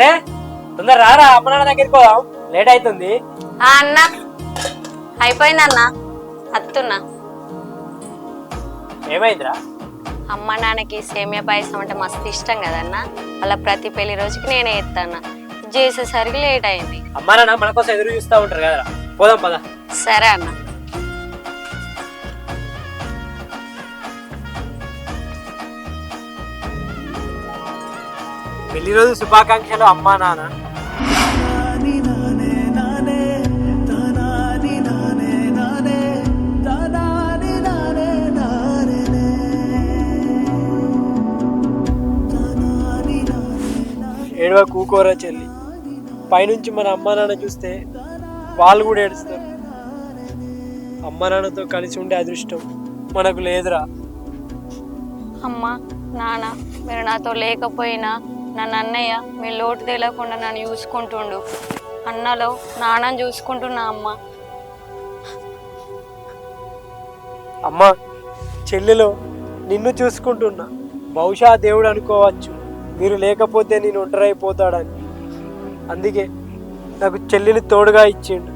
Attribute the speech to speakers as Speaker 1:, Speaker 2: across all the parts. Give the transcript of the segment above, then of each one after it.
Speaker 1: చెల్లె తొందర రారా, అమ్మ నాన్న దగ్గరికి పోదాం, లేట్ అవుతుంది.
Speaker 2: అన్న అయిపోయిందన్న, అత్తున్నా.
Speaker 1: ఏమైందిరా?
Speaker 2: అమ్మ నాన్నకి సేమియా పాయసం అంటే మస్తు ఇష్టం కదన్న. అలా ప్రతి పెళ్లి రోజుకి నేనే ఎత్తాను, చేసేసరికి లేట్ అయింది.
Speaker 1: అమ్మ నాన్న మన కోసం ఎదురు చూస్తూ ఉంటారు కదరా, పోదాం పద.
Speaker 2: సరే అన్న.
Speaker 1: పెళ్లి రోజు శుభాకాంక్షలు అమ్మా నాన్న. ఏడవ కూకోరా చెల్లి, పైనుంచి మన అమ్మా నాన్న చూస్తే వాళ్ళు కూడా ఏడుస్తారు. అమ్మా నాన్నతో కలిసి ఉండే అదృష్టం మనకు లేదురా.
Speaker 2: అమ్మ నాన్న మీరు నాతో లేకపోయినా నన్ను అన్నయ్య మీ లోటు తెలియకుండా నన్ను చూసుకుంటుండు. అన్నలో నాన్నని చూసుకుంటున్నా అమ్మ.
Speaker 1: అమ్మా చెల్లెలో నిన్ను చూసుకుంటున్నా. బహుశా దేవుడు అనుకోవచ్చు మీరు లేకపోతే నేను ఒంటరైపోతాడని. అందుకే నాకు చెల్లిని తోడుగా ఇచ్చిండు.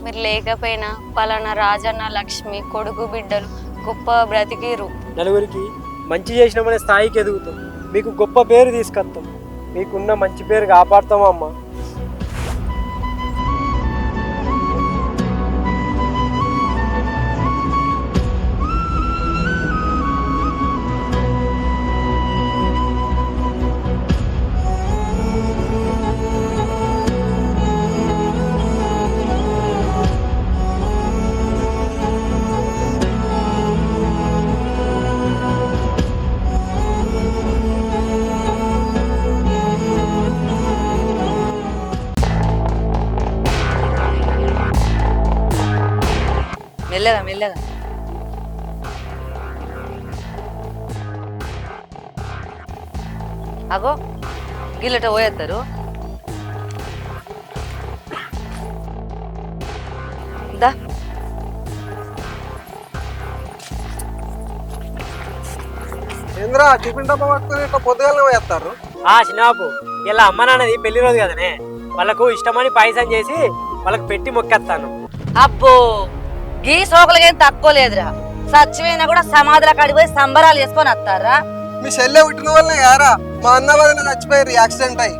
Speaker 2: మీరు లేకపోయినా పలానా రాజన్న లక్ష్మి కొడుకు బిడ్డలు గొప్ప బ్రతికిరు.
Speaker 1: నలుగురికి మంచి చేసినామనే స్థాయికి ఎదుగుతాం, మీకు గొప్ప పేరు తీసుకొస్తాం, మీకున్న మంచి పేరు కాపాడుతాం అమ్మా.
Speaker 3: మెల్లగా మెల్లగా. అగో గిల్లట పోయేస్తారు. దా
Speaker 4: ఏంద్రా టిఫిన్ డబ్బా పట్టుకుని ఇట్లా పొద్దుగాలనే పోయేస్తారు?
Speaker 1: చిన్నబాబు, ఇలా అమ్మ నాన్నది పెళ్లి రోజు కదనే, వాళ్ళకు ఇష్టమని పాయసం చేసి వాళ్ళకి పెట్టి మొక్కేస్తాను.
Speaker 3: అబ్బో గీ సోకులకేం తక్కువ లేదురా. సచ్చిపోయినా కూడా సమాధుల కాడికి పోయి సంబరాలు చేసుకొని వస్తారా?
Speaker 4: మీ చెల్లె పుట్టిన వల్లనే యారా మా అన్న వదిన చచ్చిపోయారు యాక్సిడెంట్ అయ్యి.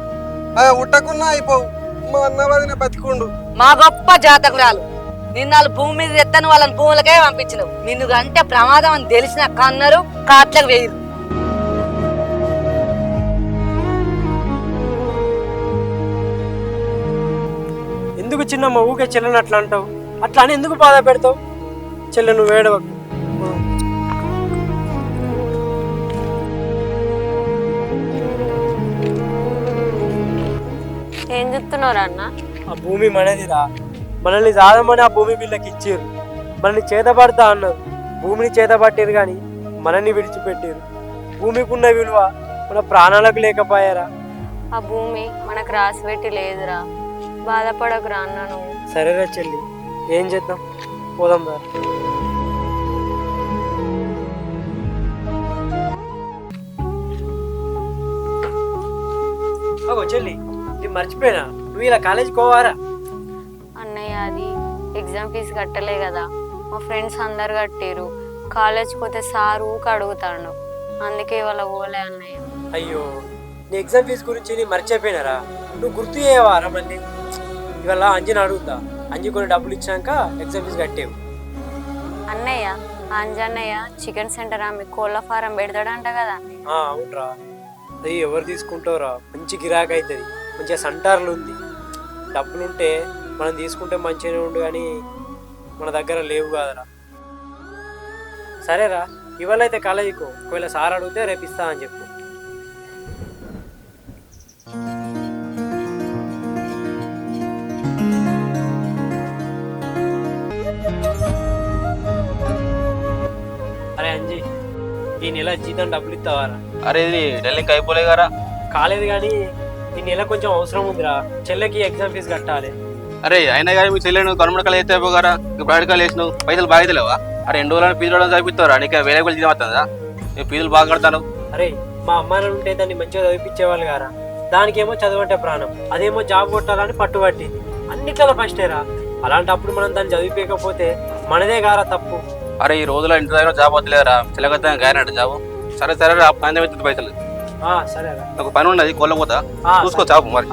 Speaker 4: ఉట్టకున్నా అయిపోవు, మా అన్న వదిన బతికుండు.
Speaker 3: మా గొప్ప జాతకురాలు నిన్నాళ్ళు భూమి మీద ఎత్తను వాళ్ళని భూములకే పంపించినవు. నిన్ను అంటే ప్రమాదం అని తెలిసిన కన్నరు కాట్లకు వేయరు.
Speaker 1: ఎందుకు చిన్నమ్మ ఊకే చెల్లెని అట్లా అంటావు? అట్లా అని ఎందుకు బాధ పెడతావు? చెల్లె నువ్వు ఏడవకు.
Speaker 2: ఏం చెప్తున్నారా అన్న?
Speaker 1: ఆ భూమి మనదిరా, మనల్ని సాధమని ఆ భూమి వీళ్ళకి ఇచ్చారు. మనల్ని చేతపడతా అన్నారు, భూమిని చేతపట్టారు కానీ మనల్ని విడిచిపెట్టారు. భూమికి ఉన్న విలువ మన ప్రాణాలకు లేకపోయారా?
Speaker 2: ఆ భూమి మనకు రాసి పెట్టి లేదురా, బాధపడకురా అన్న నువ్వు.
Speaker 1: సరేరా చెల్లి, ఏం చేద్దాం, పోదాం రా. చెల్లి నేను మర్చిపోయినా, నువ్వు ఇలా కాలేజీకి పోవారా?
Speaker 2: అన్నయ్య అది ఎగ్జామ్ ఫీజు కట్టలే కదా, మా ఫ్రెండ్స్ అందరు కట్టారు. కాలేజ్కి పోతే సార్ ఊక అడుగుతాడు, అందుకే ఇవాళ పోలే అన్నయ్య.
Speaker 1: అయ్యో, నీ ఎగ్జామ్ ఫీజు గురించి నేను మర్చిపోయినారా? నువ్వు గుర్తు చేయవారా మళ్ళీ? ఇవాళ అంజని అడుగుతా, అంజి కొన్ని డబ్బులు ఇచ్చాక ఎగ్జామ్ ఫీజు కట్టేవు.
Speaker 2: అన్నయ్య అంజన్నయ్య చికెన్ సెంటర్ ఆమె కోళ్ళ ఫారం పెడతాడంట కదా.
Speaker 1: అవునరా, అది ఎవరు తీసుకుంటావురా? మంచి గిరాకీ అవుతుంది, మంచిగా సంటార్లు ఉంది. డబ్బులుంటే మనం తీసుకుంటే మంచిగానే ఉండు, కానీ మన దగ్గర లేవు కదరా. సరేరా, ఇవాళ అయితే కాలేజీకో, ఒకవేళ సార్ అడిగితే రేపు ఇస్తా అని చెప్పు. అరే అంజీ, ఈ నెల జీతం డబ్బులు ఇస్తావారా?
Speaker 5: అరే ఇది ఢిల్లీకి అయిపోలే కదా?
Speaker 1: కాలేదు కానీ ఈ నెల కొంచెం అవసరం ఉందిరా, చెల్లెకి ఎగ్జామ్ ఫీజు కట్టాలి.
Speaker 5: అరే అయినా కానీ మీ చెల్లెను గవర్నమెంట్ కాలేజ్ అయితే అయిపోగారా, ప్రైవేట్ కాలేజ్ వేసినావు, పైసలు బాగా తెలియవా? అరే 2 రోజులు ఫీజు రావడం చదివిస్తారా? నీకు వేరే వాళ్ళు జీతం వస్తుందా? నేను ఫీజులు బాగా కడతాను.
Speaker 1: అరే మా అమ్మ ఉంటే దాన్ని మంచిగా చదివించేవాళ్ళు గారా, దానికేమో చదువు అంటే ప్రాణం, అదేమో జాబ్ కొట్టాలని పట్టుబట్టింది. అన్నిట్లలో ఫస్టేరా. అలాంటప్పుడు మనం దాన్ని చదివిపోకపోతే మనదే గారా తప్పు.
Speaker 5: అరే ఈ రోజులో ఇంటి దగ్గర జాబ్ వద్దులేరా, చిలకద్దా గాయనట్టు జాబు. సరే సరే రా, సాయంత్రం అవుతుంది పైసలు.
Speaker 1: సరేరా.
Speaker 5: ఒక పని ఉన్నది కోళ్ళపోతా,
Speaker 1: ఆ,
Speaker 5: చూసుకో జాబు మరి.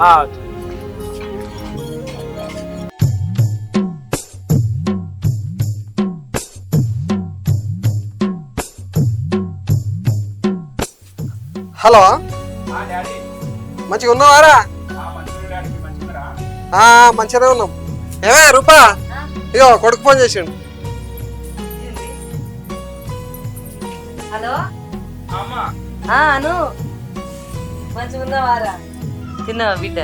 Speaker 4: హలో, మంచిగా ఉన్నావారా? మంచిగానే ఉన్నాం. ఏమే రూపా, ఇగో కొడుకు ఫోన్ చేసిండు.
Speaker 3: హలో అను, మంచిగా ఉన్నావారా? తిన్నావా బిడ్డ?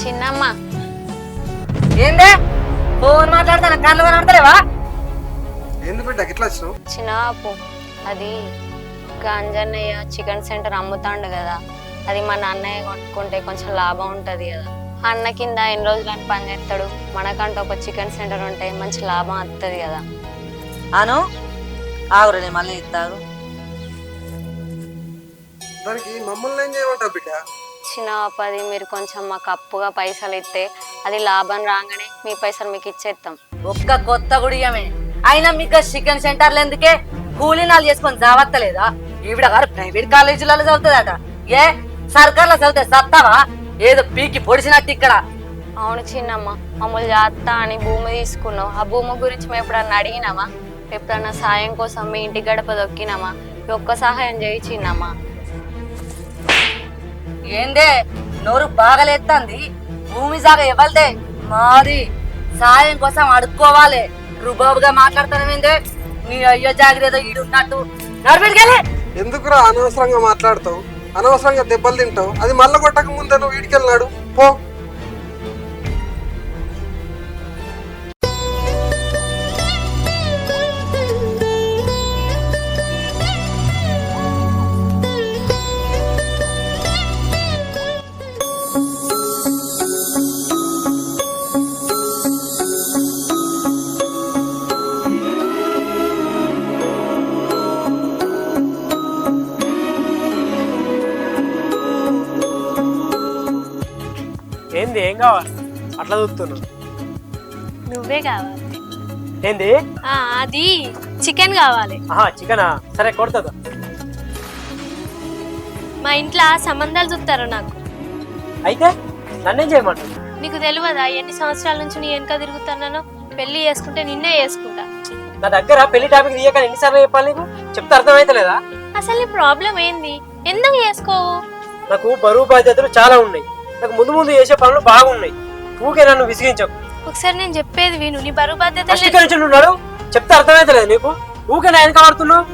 Speaker 2: చిన్నమ్మ
Speaker 3: ఏందే ఫోన్ మాట్లాడతాను, కళ్ళు కనబడతలేవా?
Speaker 4: ఎందుకు బిడ్డ ఇట్లా వచ్చినావు?
Speaker 2: చిన్నపు అది అంజన్నయ్య చికెన్ సెంటర్ అమ్ముతాండు కదా, అది మా నాన్నయ్య కొట్టుకుంటే కొంచెం లాభం ఉంటుంది కదా. అన్న కింద ఎన్ని రోజులని పని చేస్తాడు, మనకంటే ఒక చికెన్ సెంటర్ ఉంటే మంచి లాభం వస్తుంది కదా.
Speaker 3: అను ఆగురు, నేను మళ్ళీ ఇస్తాను.
Speaker 4: దానికి మమ్మల్ని ఏం చేయమంటావు బిడ్డ?
Speaker 2: చిన్నపు అది మీరు కొంచెం మాకు అప్పుగా పైసలు ఇస్తే అది లాభం రాగానే మీ పైసలు మీకు ఇచ్చేస్తాం.
Speaker 3: ఒక్క కొత్త గుడియమే అయినా మీకు చికెన్ సెంటర్లు ఎందుకే? కూలీనాలు చేసుకొని జావత్తలేదా? ఈవిడ గారు ప్రైవేట్ కాలేజీలలో చదువుతుందట, ఏ సర్కార్లో చదివితే సత్తావా? ఏదో పీకి పొడిచినట్టు ఇక్కడ.
Speaker 2: అవును చిన్నమ్మ, మమ్మల్ని జాగ్రత్త అని భూమి తీసుకున్నావు. ఆ భూమి గురించి మేము ఎప్పుడన్నా అడిగినామా? ఎప్పుడన్నా సాయం కోసం మీ ఇంటి గడప దొక్కినామా? ఒక్క సహాయం చేయి చిన్నమ్మ.
Speaker 3: ఏందే నోరు బాగలేస్తుంది? భూమి జాగా ఇవ్వలేదే, మాది. సాయం కోసం అడుక్కోవాలి. రుబాబుగా మాట్లాడతానేందే? నీ అయ్యో జాగ్రత్త ఈడున్నట్టు నడిపెట్టుకెళ్ళి.
Speaker 4: ఎందుకురా అనవసరంగా మాట్లాడతావు? అనవసరంగా దెబ్బలు తింటావు. అది మళ్ళా కొట్టక ముందే నువ్వు వీడికెళ్ళినాడు పో.
Speaker 1: ఏంది, ఏం కావాలి అట్లా చూస్తున్నావు?
Speaker 2: నువ్వే కావాలి.
Speaker 1: ఏంది?
Speaker 2: అది చికెన్ కావాలి.
Speaker 1: చికెనా? సరే కొడుతుందా?
Speaker 2: మా ఇంట్లో సంబంధాలు చూస్తారా నాకు?
Speaker 1: అయితే నన్నేం చేయమంటావు?
Speaker 2: నీకు తెలియదా ఎన్ని సంవత్సరాల నుంచి నీ వెనక తిరుగుతున్నానో? పెళ్లి చేసుకుంటే నిన్నే చేసుకుంటా.
Speaker 1: నా దగ్గర పెళ్లి టాపిక్ తీయక ఎన్నిసార్లు చెప్పాలి నీకు? చెప్తే అర్థమైతే లేదా?
Speaker 2: అసలు నీ ప్రాబ్లం ఏంది? ఎందుకు చేసుకోవు?
Speaker 1: నాకు బరువు బాధ్యతలు చాలా ఉన్నాయి. నాకు ముందు ముందు చేసే పనులు బాగున్నాయి. ఊకే నన్ను విసిగించకు.
Speaker 2: ఒకసారి నేను చెప్పేది విను. నీ బరువు బాధ్యత
Speaker 1: ఫస్ట్ నుంచి ఉన్నాడు, చెప్తే అర్థమైతే లేదు నీకు? ఊకే నా వెనక పడుతున్నావు.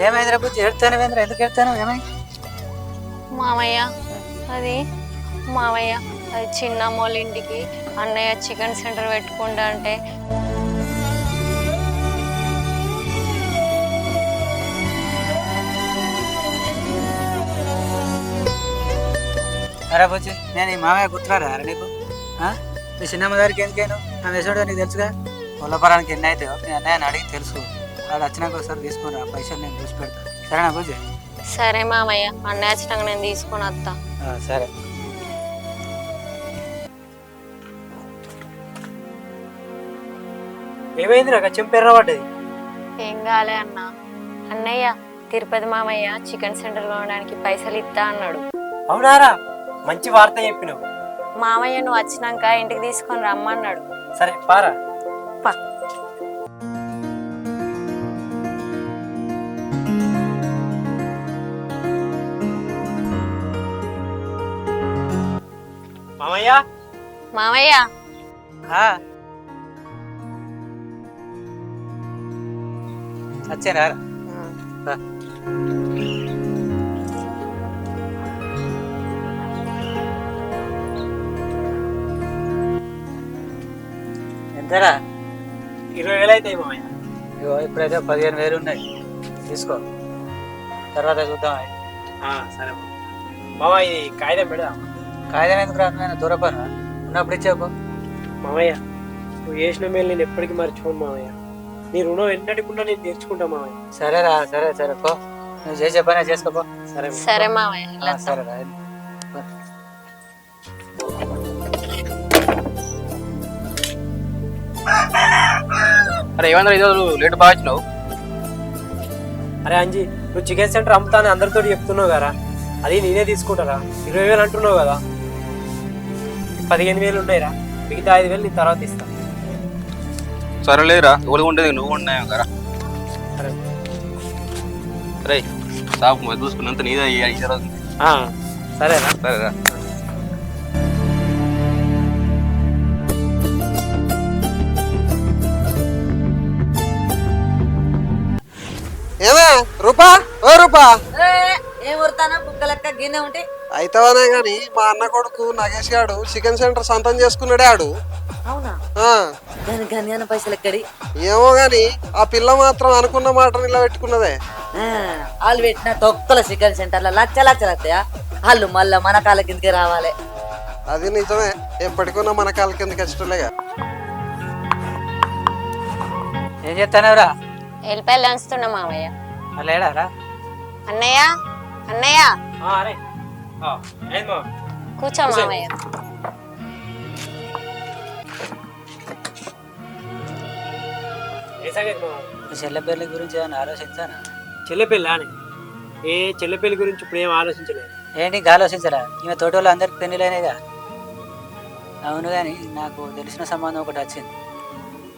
Speaker 6: ఏమైంది రేపు ఏడుతాను? ఎందుకు ఏడుతాను? ఏమై
Speaker 2: మామయ్య అది మామయ్య అది చిన్నమ్మోళ్ళ ఇంటికి అన్నయ్య చికెన్ సెంటర్ పెట్టుకుంటా అంటే
Speaker 6: అరే బొచ్చి, నేను ఈ మామయ్య గుర్తురారా అరే నీకు? మీ చిన్నమ్మ దగ్గరికి ఎందుకైనా? ఆమె వేసాడో నీకు తెలుసుగా. పొలపరానికి ఎన్ని అవుతాయో మీ అన్నయ్యని అడిగి తెలుసు. వాడు వచ్చినాక ఒకసారి తీసుకుని రా, పైసలు నేను చూసి పెడతా. సరేనా బొచ్చి?
Speaker 2: సరే మామయ్య, అన్నయ్య వచ్చినాక నేను తీసుకొని వస్తా.
Speaker 6: సరే.
Speaker 1: ఏమైంది? నాకు చెంపెర్రబడ్డది.
Speaker 2: ఏం కాలే అన్న. అన్నయ్య తిరుపతి మామయ్య చికెన్ సెంటర్ కొనడానికి పైసలు ఇస్తా అన్నాడు.
Speaker 1: అవునారా? మంచి వార్త చెప్పినావు.
Speaker 2: మామయ్య నువ్వు వచ్చినాక ఇంటికి తీసుకొని రమ్మన్నాడు.
Speaker 1: సరే పారా. మామయ్య,
Speaker 2: మామయ్య
Speaker 6: వచ్చారా? ఎంతరా?
Speaker 1: 20,000 అవుతాయి మామయ్య.
Speaker 6: ఇగో ఇప్పుడైతే 15,000 ఉన్నాయి, తీసుకో, తర్వాత చూద్దాం.
Speaker 1: సరే మామ, ఇది కాగితం పెడదాం.
Speaker 6: కాగితం ఎందుకు రాను, దూరపను ఉన్నప్పుడు ఇచ్చేపో.
Speaker 1: మామయ్య, నువ్వు చేసిన మేలు నేను ఎప్పటికీ మర్చిపోను మామయ్య. నీ రుణం ఎన్నటికుండా నేను తీర్చుకుంటా మామయ్య.
Speaker 6: సరేరా, సరే సరే పో, నువ్వు చేసే పనే చేసుకోపో.
Speaker 1: సరే
Speaker 2: సరే మామయ్య, వెళ్ళొద్దాం.
Speaker 6: సరేరా.
Speaker 5: అరే ఏమన్నా ఇదో లేట్ బాగా వచ్చినావు.
Speaker 1: అరే అంజీ, నువ్వు చికెన్ సెంటర్ అమ్ముతానని అందరితో చెప్తున్నావు కదా, అది నేనే తీసుకుంటారా? 20,000 అంటున్నావు కదా, 15,000 ఉన్నాయిరా, మిగతా 5,000 నేను తర్వాత ఇస్తాను.
Speaker 5: సరేలేరా, ఎవరు ఉండేది నువ్వు ఉన్నాయో కదా.
Speaker 1: సరే
Speaker 5: రే సాపు చూసుకున్నంత నీదే ఈ రోజు.
Speaker 1: సరేరా.
Speaker 5: సరేరా.
Speaker 4: ఏమే రూపా, ఓ రూపా,
Speaker 3: ఏం ఉడతానా కుక్క లెక్క గిన్నె ఉంటే
Speaker 4: అయితవనే గాని మా అన్న కొడుకు నగేష్ గాడు చికెన్ సెంటర్ సొంతం చేసుకున్నాడే ఆడు.
Speaker 3: అవునా?
Speaker 4: ఆ,
Speaker 3: దాని గన్యాన పైసలు ఎక్కడి?
Speaker 4: ఏమో గాని ఆ పిల్ల మాత్రం అనుకున్న మాట నిలబెట్టుకున్నదే.
Speaker 3: వాళ్ళు పెట్టిన తొక్కల చికెన్ సెంటర్లో లచ్చలు వస్తాయా? వాళ్ళు మళ్ళీ మన కాళ్ళ కిందకి రావాలి.
Speaker 4: అది నిజమే, ఎప్పటికున్నా మన కాళ్ళ కిందకి వచ్చేటోళ్ళేగా.
Speaker 6: ఏం చేస్తానవరా?
Speaker 2: వెళ్ళిపోయి లంచుతున్నా మామయ్య.
Speaker 6: మళ్ళీ ఏడారా?
Speaker 2: అన్నయ్య, అన్నయ్య,
Speaker 1: అరే ఏంది మామ?
Speaker 2: కూర్చో మామయ్య.
Speaker 1: ఏ సంగతి మామ?
Speaker 6: చెల్లె పెళ్లి గురించి ఏమైనా ఆలోచించానా?
Speaker 1: చెల్లెపల్లి అని చెల్లెపల్లి గురించి ఇప్పుడు ఏం ఆలోచించలేదు.
Speaker 6: ఏంటి ఇంకా ఆలోచించరా? ఈమె తోటి వాళ్ళు అందరికి పెళ్ళిలేనేగా. అవును, కానీ నాకు తెలిసిన సంబంధం ఒకటి వచ్చింది,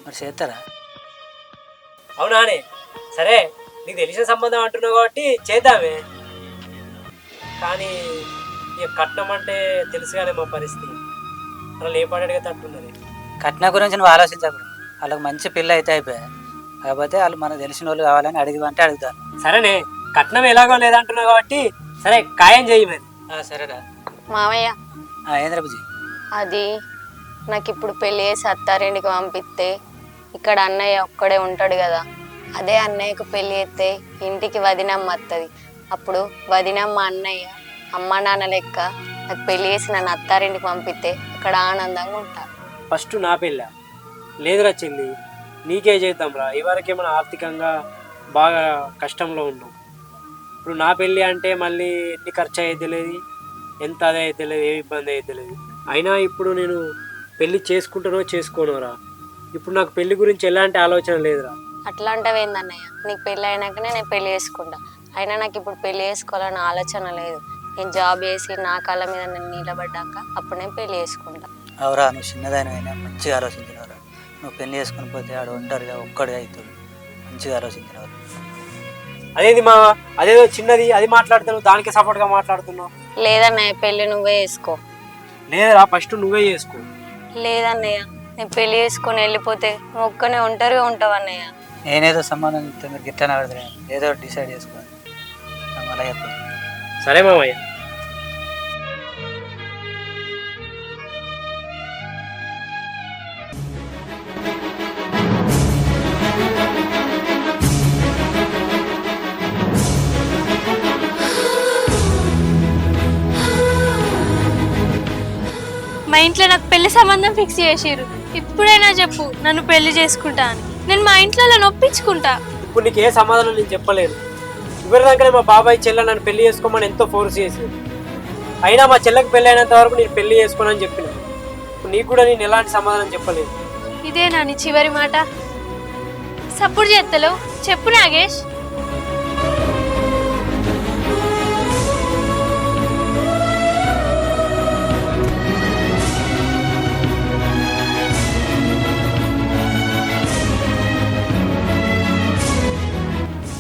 Speaker 6: మరి చేస్తారా?
Speaker 1: అవునా అని? సరే, నీకు తెలిసిన సంబంధం అంటున్నావు కాబట్టి చేద్దామే. కానీ ఇక కట్నం అంటే తెలుసుగానే మా పరిస్థితి, అలా ఏ పడేగా తట్టున్నది.
Speaker 6: కట్నం గురించి నువ్వు ఆలోచించకూడదు, వాళ్ళకి మంచి పిల్ల అయితే అయిపోయా. కాకపోతే వాళ్ళు మనకు తెలిసిన వాళ్ళు కావాలని అడిగిమంటే అడుగుతారు.
Speaker 1: సరేనే, కట్నం ఎలాగో లేదంటున్నావు కాబట్టి సరే ఖాయం చేయి మరి.
Speaker 6: సరేరా.
Speaker 2: మామయ్య,
Speaker 6: ఏంద్ర బుజ్జి?
Speaker 2: అది నాకు ఇప్పుడు పెళ్ళి చేసి అత్తారింటికి పంపిస్తే ఇక్కడ అన్నయ్య ఒక్కడే ఉంటాడు కదా, అదే అన్నయ్యకు పెళ్ళి చేస్తే ఇంటికి వదినమ్మ వస్తుంది. అప్పుడు వదినమ్మ అన్నయ్య అమ్మ నాన్న లెక్క నాకు పెళ్ళి చేసి నన్ను అత్తారింటికి పంపిస్తే అక్కడ ఆనందంగా ఉంటా.
Speaker 1: ఫస్ట్ నా పెళ్ళ లేదురా చెల్లి, నీకే చేద్దాంరా. ఇవరకే మనం ఆర్థికంగా బాగా కష్టంలో ఉన్నాం. ఇప్పుడు నా పెళ్ళి అంటే మళ్ళీ ఎన్ని ఖర్చు అయ్యేది తెలియదు, ఎంత అదే అయితే తెలియదు, ఏ ఇబ్బంది అయితే తెలియదు. అయినా ఇప్పుడు నేను పెళ్ళి చేసుకుంటానో చేసుకోనోరా, ఇప్పుడు నాకు పెళ్లి గురించి ఎలాంటి ఆలోచన లేదురా.
Speaker 2: అట్లా అంటావు ఏందన్నయ్య? నీకు పెళ్ళి అయినాకనే నేను పెళ్ళి చేసుకుంటా. అయినా నాకు ఇప్పుడు పెళ్ళి చేసుకోవాలని ఆలోచన లేదు. నేను జాబ్ చేసి నా కాళ్ళ మీద నేను నిలబడ్డాక అప్పుడు నేను పెళ్ళి చేసుకుంటా.
Speaker 6: అవురా, నువ్వు చిన్నదానివైనా మంచిగా ఆలోచించినవరా. నువ్వు పెళ్లి చేసుకుని పోతే ఆడు ఒంటరిగా ఒక్కడిగా అవుతాడు. మంచిగా ఆలోచించినవారు.
Speaker 1: అదేది మా అదేదో చిన్నది అది మాట్లాడుతున్నావు, దానికి సపోర్ట్గా మాట్లాడుతున్నావు.
Speaker 2: లేదన్నయ్య, పెళ్ళి నువ్వే చేసుకో.
Speaker 1: లేదురా, ఫస్ట్ నువ్వే చేసుకో.
Speaker 2: లేదన్నయ్య, నేను పెళ్ళి చేసుకొని వెళ్ళిపోతే నువ్వు ఒక్కనే ఒంటరిగా ఉంటావు అన్నయ్య.
Speaker 6: నేనేదో సంబంధం ఇస్తే మీరు గిట్లా నడదలే, ఏదో డిసైడ్ చేసుకోండి. మళ్ళీ చెప్పండి.
Speaker 1: సరే మామయ్య.
Speaker 7: మా ఇంట్లో నాకు పెళ్లి సంబంధం ఫిక్స్ చేసిర్రు. ఇప్పుడైనా చెప్పు, నన్ను పెళ్లి చేసుకుంటా అని. నేను మా ఇంట్లో ఒప్పించుకుంటా.
Speaker 1: ఇప్పుడు నీకు ఏ సమాధానం నేను చెప్పలేను. ఇవరిదాకానే మా బాబాయ్ చెల్లె నన్ను పెళ్లి చేసుకోమని ఎంతో ఫోర్స్ చేసేది. అయినా మా చెల్లెకి పెళ్ళి అయినంత వరకు నేను పెళ్లి చేసుకోనని చెప్పిన. ఇప్పుడు నీకు కూడా నేను ఎలాంటి సమాధానం చెప్పలేదు.
Speaker 7: ఇదేనా నీ చివరి మాట? సపోర్ట్ చేస్తలేవు? చెప్పు నాగేష్.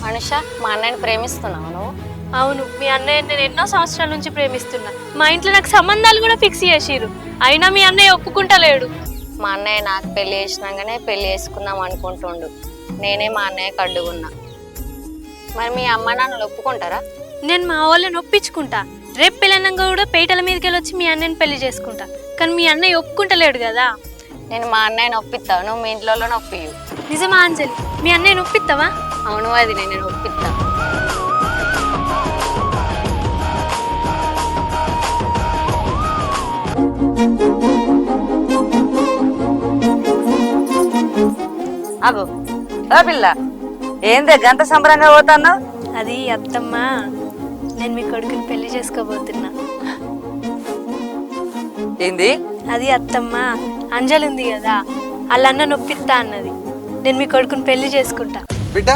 Speaker 2: మనుష, మా అన్నయ్యని ప్రేమిస్తున్నావు నువ్వు?
Speaker 7: అవును, మీ అన్నయ్య నేను ఎన్నో సంవత్సరాల నుంచి ప్రేమిస్తున్నా. మా ఇంట్లో నాకు సంబంధాలు కూడా ఫిక్స్ చేసిర్రు. అయినా మీ అన్నయ్య ఒప్పుకుంటలేడు.
Speaker 2: మా అన్నయ్య నాకు పెళ్లి చేసినాకనే పెళ్లి చేసుకుందాం అనుకుంటుండు. నేనే మా అన్నయ్యకి అడ్డుకున్నా. మరి మీ అమ్మ నాన్నలు ఒప్పుకుంటారా?
Speaker 7: నేను మా వాళ్ళని ఒప్పించుకుంటా. రేపు పెళ్ళినాక కూడా పేటల మీదకి వెళ్ళి వచ్చి మీ అన్నయ్యని పెళ్లి చేసుకుంటా. కానీ మీ అన్నయ్య ఒప్పుకుంటలేడు కదా.
Speaker 2: నేను మా అన్నయ్యని ఒప్పిస్తాను, మీ ఇంట్లో ఒప్పియు.
Speaker 7: నిజమా అంజలి? మీ అన్నయ్య నొప్పిస్తావా?
Speaker 2: అవును అది నేను ఒప్పిస్తా.
Speaker 3: అగో ఓ పిల్ల, ఏందే గంట సంబరంగా పోతాను?
Speaker 7: అది అత్తమ్మ, నేను మీ కొడుకుని పెళ్లి చేసుకోబోతున్నా.
Speaker 3: ఏంది?
Speaker 7: అది అత్తమ్మ, అంజలి ఉంది కదా, వాళ్ళన్న నొప్పిస్తా అన్నది. నేను మీ కొడుకుని పెళ్లి చేసుకుంటా.
Speaker 4: బిడ్డ,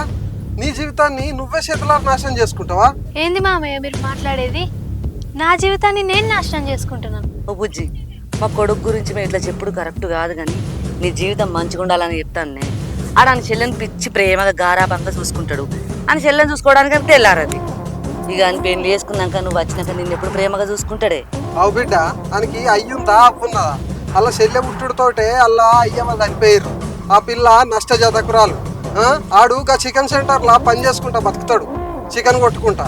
Speaker 4: నీ జీవితాన్ని నువ్వే చేతులారా నాశనం చేసుకుంటావా?
Speaker 7: ఏంది మామయ్య మీరు మాట్లాడేది? నా జీవితాన్ని నేను నాశనం చేసుకుంటున్నాను.
Speaker 3: ఓ బుజ్జి, మా కొడుకు గురించి మేము ఇట్లా చెప్పుడు కరెక్ట్ కాదు, కానీ నీ జీవితం మంచిగా ఉండాలని చెప్తాను నేను. ఆడని చెల్లెని పిచ్చి ప్రేమగా గారాబంగా చూసుకుంటాడు. అని చెల్లెని చూసుకోవడానికి అంతే వెళ్ళారది. ఇక అని పెళ్లి చేసుకున్నాక నువ్వు వచ్చినాక నిన్ను ఎప్పుడు ప్రేమగా చూసుకుంటాడే.
Speaker 4: అవు బిడ్డ, ఆయనకి అయ్యుందా అప్పున్నదా? అలా చెల్లె పుట్టుడుతోటే అలా అయ్య వాళ్ళు చనిపోయారు. ఆ పిల్ల నష్ట జాతకురాలు. ఆడు గా చికెన్ సెంటర్లా పని చేసుకుంటా బతుకుతాడు, చికెన్ కొట్టుకుంటా.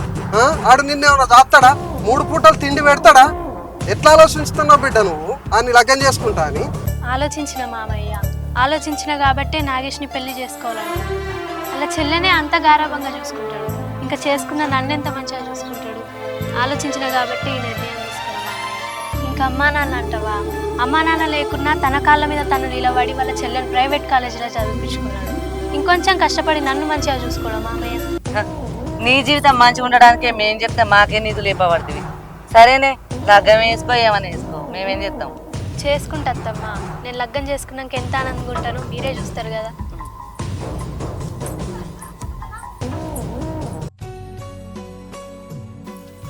Speaker 4: ఆడు నిన్నేమన్నా దాస్తాడా? 3 పూటలు తిండి పెడతాడా? ఎట్లా ఆలోచిస్తున్నావు బిడ్డ నువ్వు అని లగ్గం చేసుకుంటా అని?
Speaker 7: ఆలోచించిన మామయ్య, ఆలోచించిన కాబట్టే నాగేష్ని పెళ్లి చేసుకోవాలని. అలా చెల్లెనే అంత గారాబంగా చూసుకుంటాడు, ఇంకా చేసుకున్న నన్ను ఎంత మంచిగా చూసుకుంటాడు. ఆలోచించిన కాబట్టి ఈ నిర్ణయం తీసుకున్నా మామయ్య. ఇంకా అమ్మా నాన్న అంటావా? అమ్మా నాన్న లేకున్నా తన కాళ్ళ మీద తను నిలబడి వాళ్ళ చెల్లెని ప్రైవేట్ కాలేజీలో చదివించుకున్నాడు. ఇంకొంచెం కష్టపడి నన్ను మంచిగా చూసుకోవడం మామయ్య.
Speaker 3: నీ జీవితం మంచిగా ఉండడానికే మేం చెప్తే మాకే నీతులు లేపబడుతుంది. సరేనే, లగ్గం వేసుకో, ఏమని వేసుకో, మేమేం చేస్తాం.
Speaker 7: చేసుకుంటా అత్తమ్మా. నేను లగ్గం చేసుకున్నాక ఎంత ఆనందంగా ఉంటానో మీరే చూస్తారు కదా.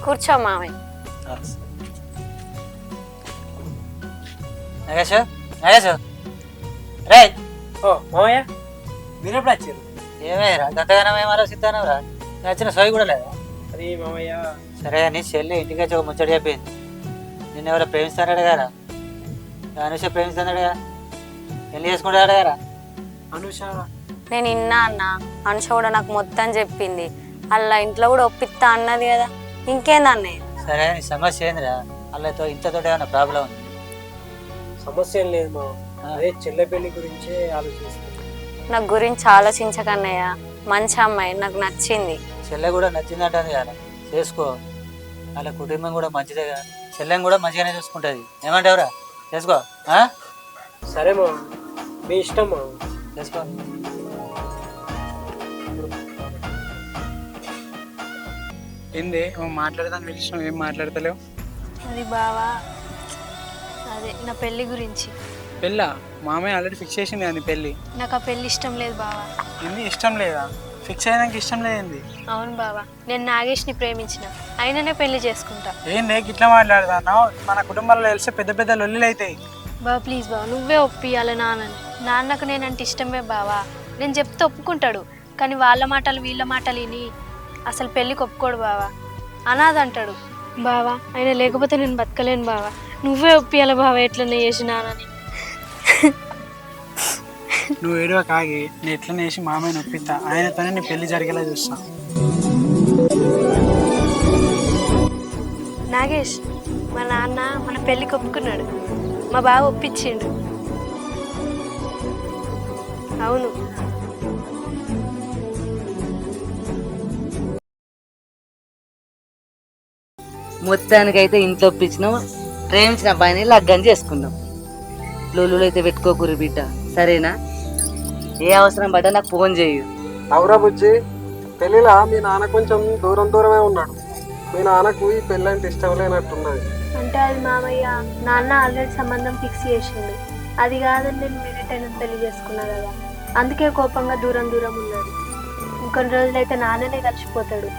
Speaker 2: కూర్చో మామయ్య.
Speaker 6: నగేష్, నగేష్, రే.
Speaker 1: ఓ మామయ్య, మీరెప్పుడు వచ్చారు?
Speaker 6: ఏమేరా గంటగానం ఏం ఆలోచిస్తాను రా? నచ్చిన సోయి కూడా లేదా?
Speaker 1: అది మామయ్య,
Speaker 6: సరే నీ చెల్లి ఇంటికి వచ్చి ఒక ముచ్చట చెప్పింది. నిన్ను ఎవరో ప్రేమిస్తాడు కదా, అనుష ప్రేమిస్తాడు కదా, పెళ్లి చేసుకుంటాడు కదా.
Speaker 1: అనుష?
Speaker 2: నేను ఇన్నా అన్న, అనుష కూడా నాకు మొత్తం చెప్పింది. అలా ఇంట్లో కూడా ఒప్పిస్తా అన్నది కదా, ఇంకేందన్నయ్య?
Speaker 6: సరే నీ సమస్య ఏందిరా? వాళ్ళతో ఇంతతో ఏమైనా ప్రాబ్లం ఉంది?
Speaker 1: సమస్య ఏం లేదు మా, అదే చెల్లె పెళ్లి గురించే ఆలోచిస్తాను.
Speaker 2: నాకు గురించి ఆలోచించకన్నయ్య, మంచి అమ్మాయి, నాకు నచ్చింది.
Speaker 6: చెల్లె కూడా నచ్చిందంటుంది కదా, చేసుకో. వాళ్ళ కుటుంబం కూడా మంచిదే కదా, చెల్లెని కూడా మంచిగానే చూసుకుంటుంది. ఏమంటావురా? చేసుకో.
Speaker 1: సరే మా, మీ ఇష్టం మా,
Speaker 6: చేసుకో.
Speaker 8: ఏంది మాట్లాడదాం పిలిచినావు, ఏం మాట్లాడతలేవు?
Speaker 7: అది బావా, అదే నా పెళ్లి గురించి.
Speaker 8: పెళ్ళా? మామయ్య ఆల్రెడీ ఫిక్స్ చేసింది కానీ పెళ్ళి.
Speaker 7: నాకు ఆ పెళ్లి ఇష్టం లేదు బావా.
Speaker 8: ఏంది ఇష్టం లేదా? ఫిక్స్ అయినాక ఇష్టం లేదండి?
Speaker 7: అవును బావా, నేను నాగేష్ని ప్రేమించిన, ఆయననే పెళ్లి చేసుకుంటా.
Speaker 8: ఏంది గిట్లా మాట్లాడుతున్నావు? మన కుటుంబాల్లో తెలిస్తే పెద్ద పెద్ద లొల్లులు అవుతాయి.
Speaker 7: బావా ప్లీజ్ బావా, నువ్వే ఒప్పియాలి నాన్నని. నాన్నకు నేనంటే ఇష్టమే బావా, నేను చెప్తే ఒప్పుకుంటాడు. కానీ వాళ్ళ మాటలు వీళ్ళ మాటలు విని అసలు పెళ్ళికి ఒప్పుకోడు బావా, అనాథంటాడు బావా. ఆయన లేకపోతే నేను బతకలేను బావా, నువ్వే ఒప్పియాలి బావా ఎట్లనే చేసి నాన్నని.
Speaker 8: నువ్వు ఏడవ కాగి నేను ఎట్లనే వేసి మామయ్య నొప్పిస్తా, ఆయనతోనే నీ పెళ్లి జరిగేలా చూస్తా.
Speaker 7: నాగేష్, మా నాన్న మన పెళ్ళికి ఒప్పుకున్నాడు, మా బావ ఒప్పించిండు. అవును.
Speaker 3: మొత్తానికైతే ఇంట్లో ఒప్పించినాం, ప్రేమించిన అబ్బాయిని లగ్గం చేసుకున్నాం. లొల్లులు అయితే పెట్టుకోకూరి బిడ్డ, సరేనా? ఏ అవసరం పడ్డా నాకు ఫోన్ చేయు.
Speaker 4: అవురా బుజ్జి, పెళ్ళిలా మీ నాన్న కొంచెం దూరమే ఉన్నాడు. మీ నాన్నకు ఈ పెళ్ళి అంటే ఇష్టం లేనట్టున్నది.
Speaker 7: అంటే అది మామయ్య, నాన్న ఆల్రెడీ సంబంధం ఫిక్స్ చేసిండు. అది కాదని నేను వేరే టైం పెళ్లి చేసుకున్నా కదా, అందుకే కోపంగా దూరం ఉన్నాడు. ఇంకొన్ని రోజులైతే నాన్ననే కలిసిపోతాడు,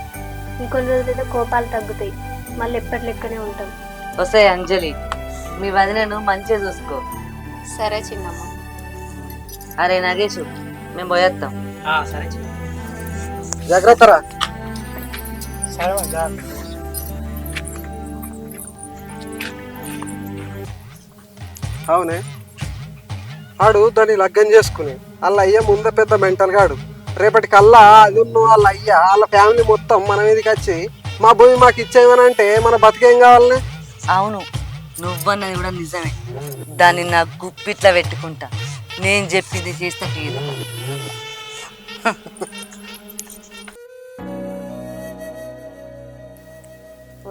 Speaker 7: ఇంకొన్ని రోజులైతే కోపాలు తగ్గుతాయి, మళ్ళీ ఎప్పటి లెక్కనే ఉంటాం.
Speaker 3: వస్తాయి అంజలి, మీ వదినను మంచిగా చూసుకో.
Speaker 2: సరే చిన్నమ్మ.
Speaker 3: అరే నాగేష్, మేము పోయేస్తాం.
Speaker 1: సరే
Speaker 4: జాగ్రత్త రా.
Speaker 8: సరే
Speaker 4: అవునే, ఆడు దాన్ని లగ్గం చేసుకుని వాళ్ళ అయ్య ముందే పెద్ద మెంటల్ గాడు. రేపటికల్లా అది వాళ్ళ అయ్య వాళ్ళ ఫ్యామిలీ మొత్తం మన మీదకి వచ్చి మా భూమి మాకు ఇచ్చేయమని అంటే మన బతికేం కావాలని?
Speaker 3: అవును, నువ్వన్నది కూడా నిజమే. దాన్ని నా గుప్పిట్లా పెట్టుకుంటా. నేను చెప్పింది చేస్తా తీరు.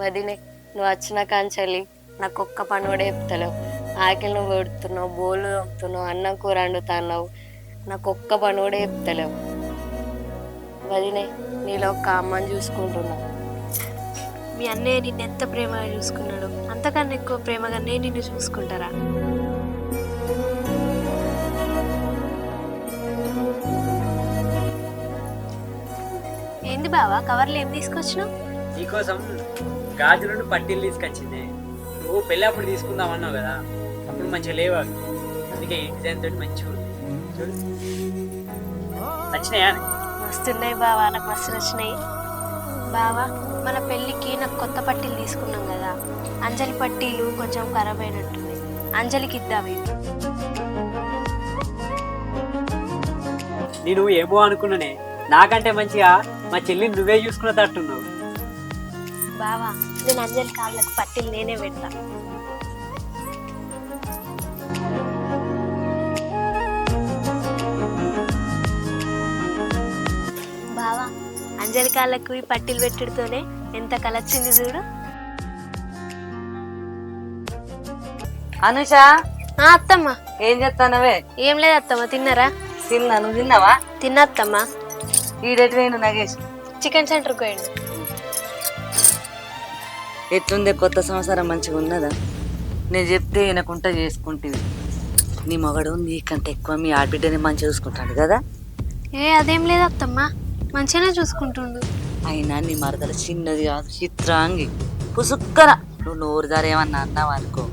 Speaker 2: వదినే నువ్వు వచ్చిన కాంచెల్లి నాకు ఒక్క పని కూడా చెప్తలేవు. ఆకలి నువ్వు పెడుతున్నావు, బోళ్ళు తొక్కుతున్నావు, అన్నం కూర వండుతున్నావు, నాకు ఒక్క పని కూడా చెప్తలేవు. వదినే నీలో ఒక్క అమ్మని చూసుకుంటున్నా.
Speaker 7: మీ అన్నయ్య నిన్ను ఎంత ప్రేమగా చూసుకున్నాడు, అంతకన్నా ఎక్కువ ప్రేమగా నేను నిన్ను చూసుకుంటారా? ఏంది బావా కవర్లు ఏం తీసుకొచ్చినావు?
Speaker 6: నీకోసం గాజులను పట్టీలు తీసుకొచ్చింది. నువ్వు పెళ్ళి అప్పుడు తీసుకుందాం అన్నావు కదా, అప్పుడు మంచిగా లేవు అవి. అందుకే ఈ డిజైన్ తోటి మంచిగా ఉంది. చూడు నచ్చినాయా?
Speaker 7: మస్తున్నాయి బావా, నాకు మస్తు నచ్చినాయి. బావా మన పెళ్ళికి నాకు కొత్త పట్టీలు తీసుకున్నాం కదా, అంజలి పట్టీలు కొంచెం ఖరాబ్ అయినట్టుంది, అంజలికి ఇద్దామే.
Speaker 6: నేను ఏమో అనుకున్నానే, నాకంటే మంచిగా మా చెల్లిని నువ్వే చూసుకున్నట్టున్నావు.
Speaker 7: బావా నేను అంజలి కాళ్ళకు పట్టీలు నేనే పెడతా. బావా అంజలి కాళ్ళకు ఈ పట్టీలు పెట్టుడుతోనే ఎంత కలొచ్చింది చూడు.
Speaker 3: అనుష
Speaker 7: అత్తమ్మ
Speaker 3: ఏం చెప్తానవే?
Speaker 7: ఏం లేదు అత్తమ్మ, తిన్నారా?
Speaker 3: తిన్నా, నువ్వు తిన్నావా?
Speaker 7: తిన్నా అత్తమ్మ.
Speaker 3: ఈడెటు వేను నగేష్?
Speaker 7: చికెన్ సెంటర్కి పోయిండు.
Speaker 3: ఎట్లుందే కొత్త సంవత్సరం మంచిగా ఉన్నదా? నేను చెప్తే వినకుంటా చేసుకుంటుంది. నీ మగడు నీకంటే ఎక్కువ మీ ఆడబిడ్డని మంచిగా చూసుకుంటాడు కదా.
Speaker 7: అదేం లేదు అత్తమ్మ, మంచిగానే చూసుకుంటుండు.
Speaker 3: అయినా నీ మరదల చిన్నది కాదు, చిత్రాంగి పుసుక్కన. నువ్వు నోరు దారేమన్నా అన్నావు అనుకో,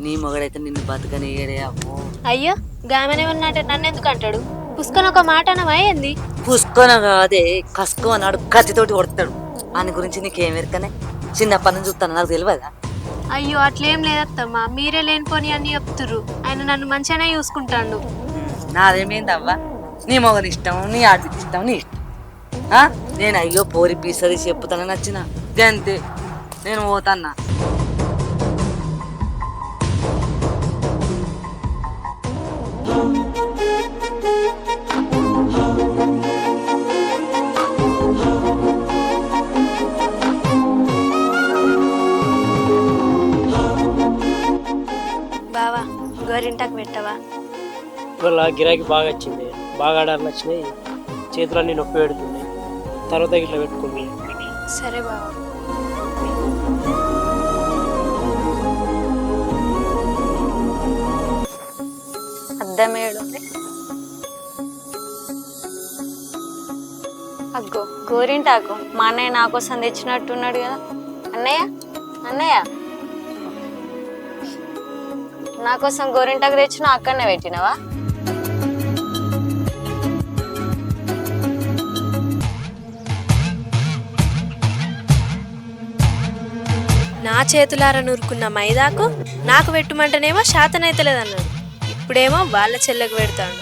Speaker 3: నీ మొగడైతే నిన్ను బతకనియడే. అమ్మో
Speaker 7: అయ్యో గామనేమన్నట్టు నన్ను ఎందుకు అంటాడు? పుష్కని ఒక మాట అనమా ఏంది?
Speaker 3: పుసుకొన కాదే, కసుకో అన్నాడు, కత్తితోటి కొడతాడు. ఆయన గురించి నీకేమెరకనే? చిన్నప్పటి నుంచి చూస్తాను, నాకు తెలియదా?
Speaker 7: అయ్యో అట్లేం లేదత్తమ్మా, మీరే లేనిపోని అన్ని చెప్తుర్రు. ఆయన నన్ను మంచిగానే చూసుకుంటాడు.
Speaker 3: నాదేమైంది అవ్వ? నీ మొగని ఇష్టం, నీ ఆడబిడ్డ ఇష్టం, నీ ఇష్టం. నేను అయ్యో పోరి పీసది చెప్పుతానని నచ్చిన అంతే. నేను పోతాన్నా.
Speaker 7: బావా గోరింటాకు పెట్టవా?
Speaker 1: ఇవాళ గిరాకీ బాగా వచ్చింది, బాగా ఆడాలని వచ్చినాయి, చేతులన్నీ నొప్పి పెడుతున్నాయి, తర్వాత ఇట్లా పెట్టుకుంది.
Speaker 7: సరే బావా.
Speaker 2: అద్దమేడు అగ్గో గోరింటాకు మా అన్నయ్య నా కోసం తెచ్చినట్టున్నాడు కదా. అన్నయ్య అన్నయ్య నా కోసం గోరింటాకు తెచ్చినా అక్కడనే పెట్టినవా?
Speaker 7: నా చేతులారా నూరుకున్న మైదాకు నాకు పెట్టుమంటేనేమో శాతనైతలేదన్నాడు, ఇప్పుడేమో వాళ్ళ చెల్లెకు పెడతాడు.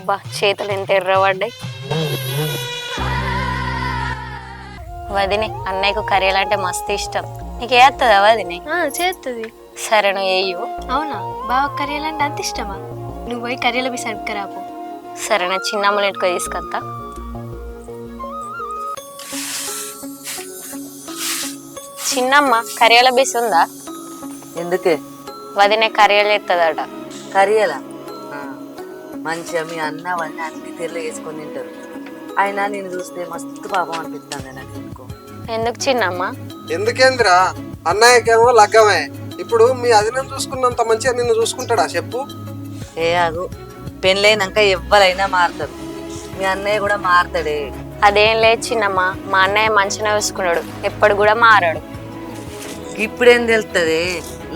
Speaker 2: బా చేతులు ఎంత ఎర్రబడ్డాయి. వదినే అన్నయ్యకు కర్రీలు అంటే మస్తు ఇష్టం. నీకు వేస్తుందా వదినే?
Speaker 7: చేస్తుంది.
Speaker 2: సరే నువ్వు వేయు.
Speaker 7: అవునా బావ కర్రీలంటే అంత ఇష్టమా? నువ్వు పోయి కర్రీల బిసి అడుక్కరాపు.
Speaker 2: సరే నా చిన్నమ్మలు ఇంటికి తీసుకొస్తా. చిన్నమ్మ కర్రీల బిసి ఉందా?
Speaker 3: ఎందుకే?
Speaker 2: వదినే కర్రీలు ఎత్తదట.
Speaker 3: కరియలా మంచిగా మీ అన్న వాళ్ళని అన్ని తెరలు వేసుకొని తింటారు. అయినా నేను చూస్తే మస్తు పాపం అనిపిస్తుంది నాకు. ఎందుకో.
Speaker 2: ఎందుకు చిన్నమ్మ?
Speaker 4: ఎందుకేందిరా, అన్నయ్యకేమో లగ్గమే. ఇప్పుడు మీ అదినం చూసుకున్నంత మంచిగా నిన్ను చూసుకుంటాడా చెప్పు?
Speaker 3: ఏ ఆగు, పెళ్ళైనాక ఎవ్వరైనా మారుతారు. మీ అన్నయ్య కూడా మారుతాడే.
Speaker 2: అదేం లేదు చిన్నమ్మ, మా అన్నయ్య మంచిగా చూసుకున్నాడు, ఎప్పుడు కూడా మారాడు.
Speaker 3: ఇప్పుడేం తెలుస్తుంది?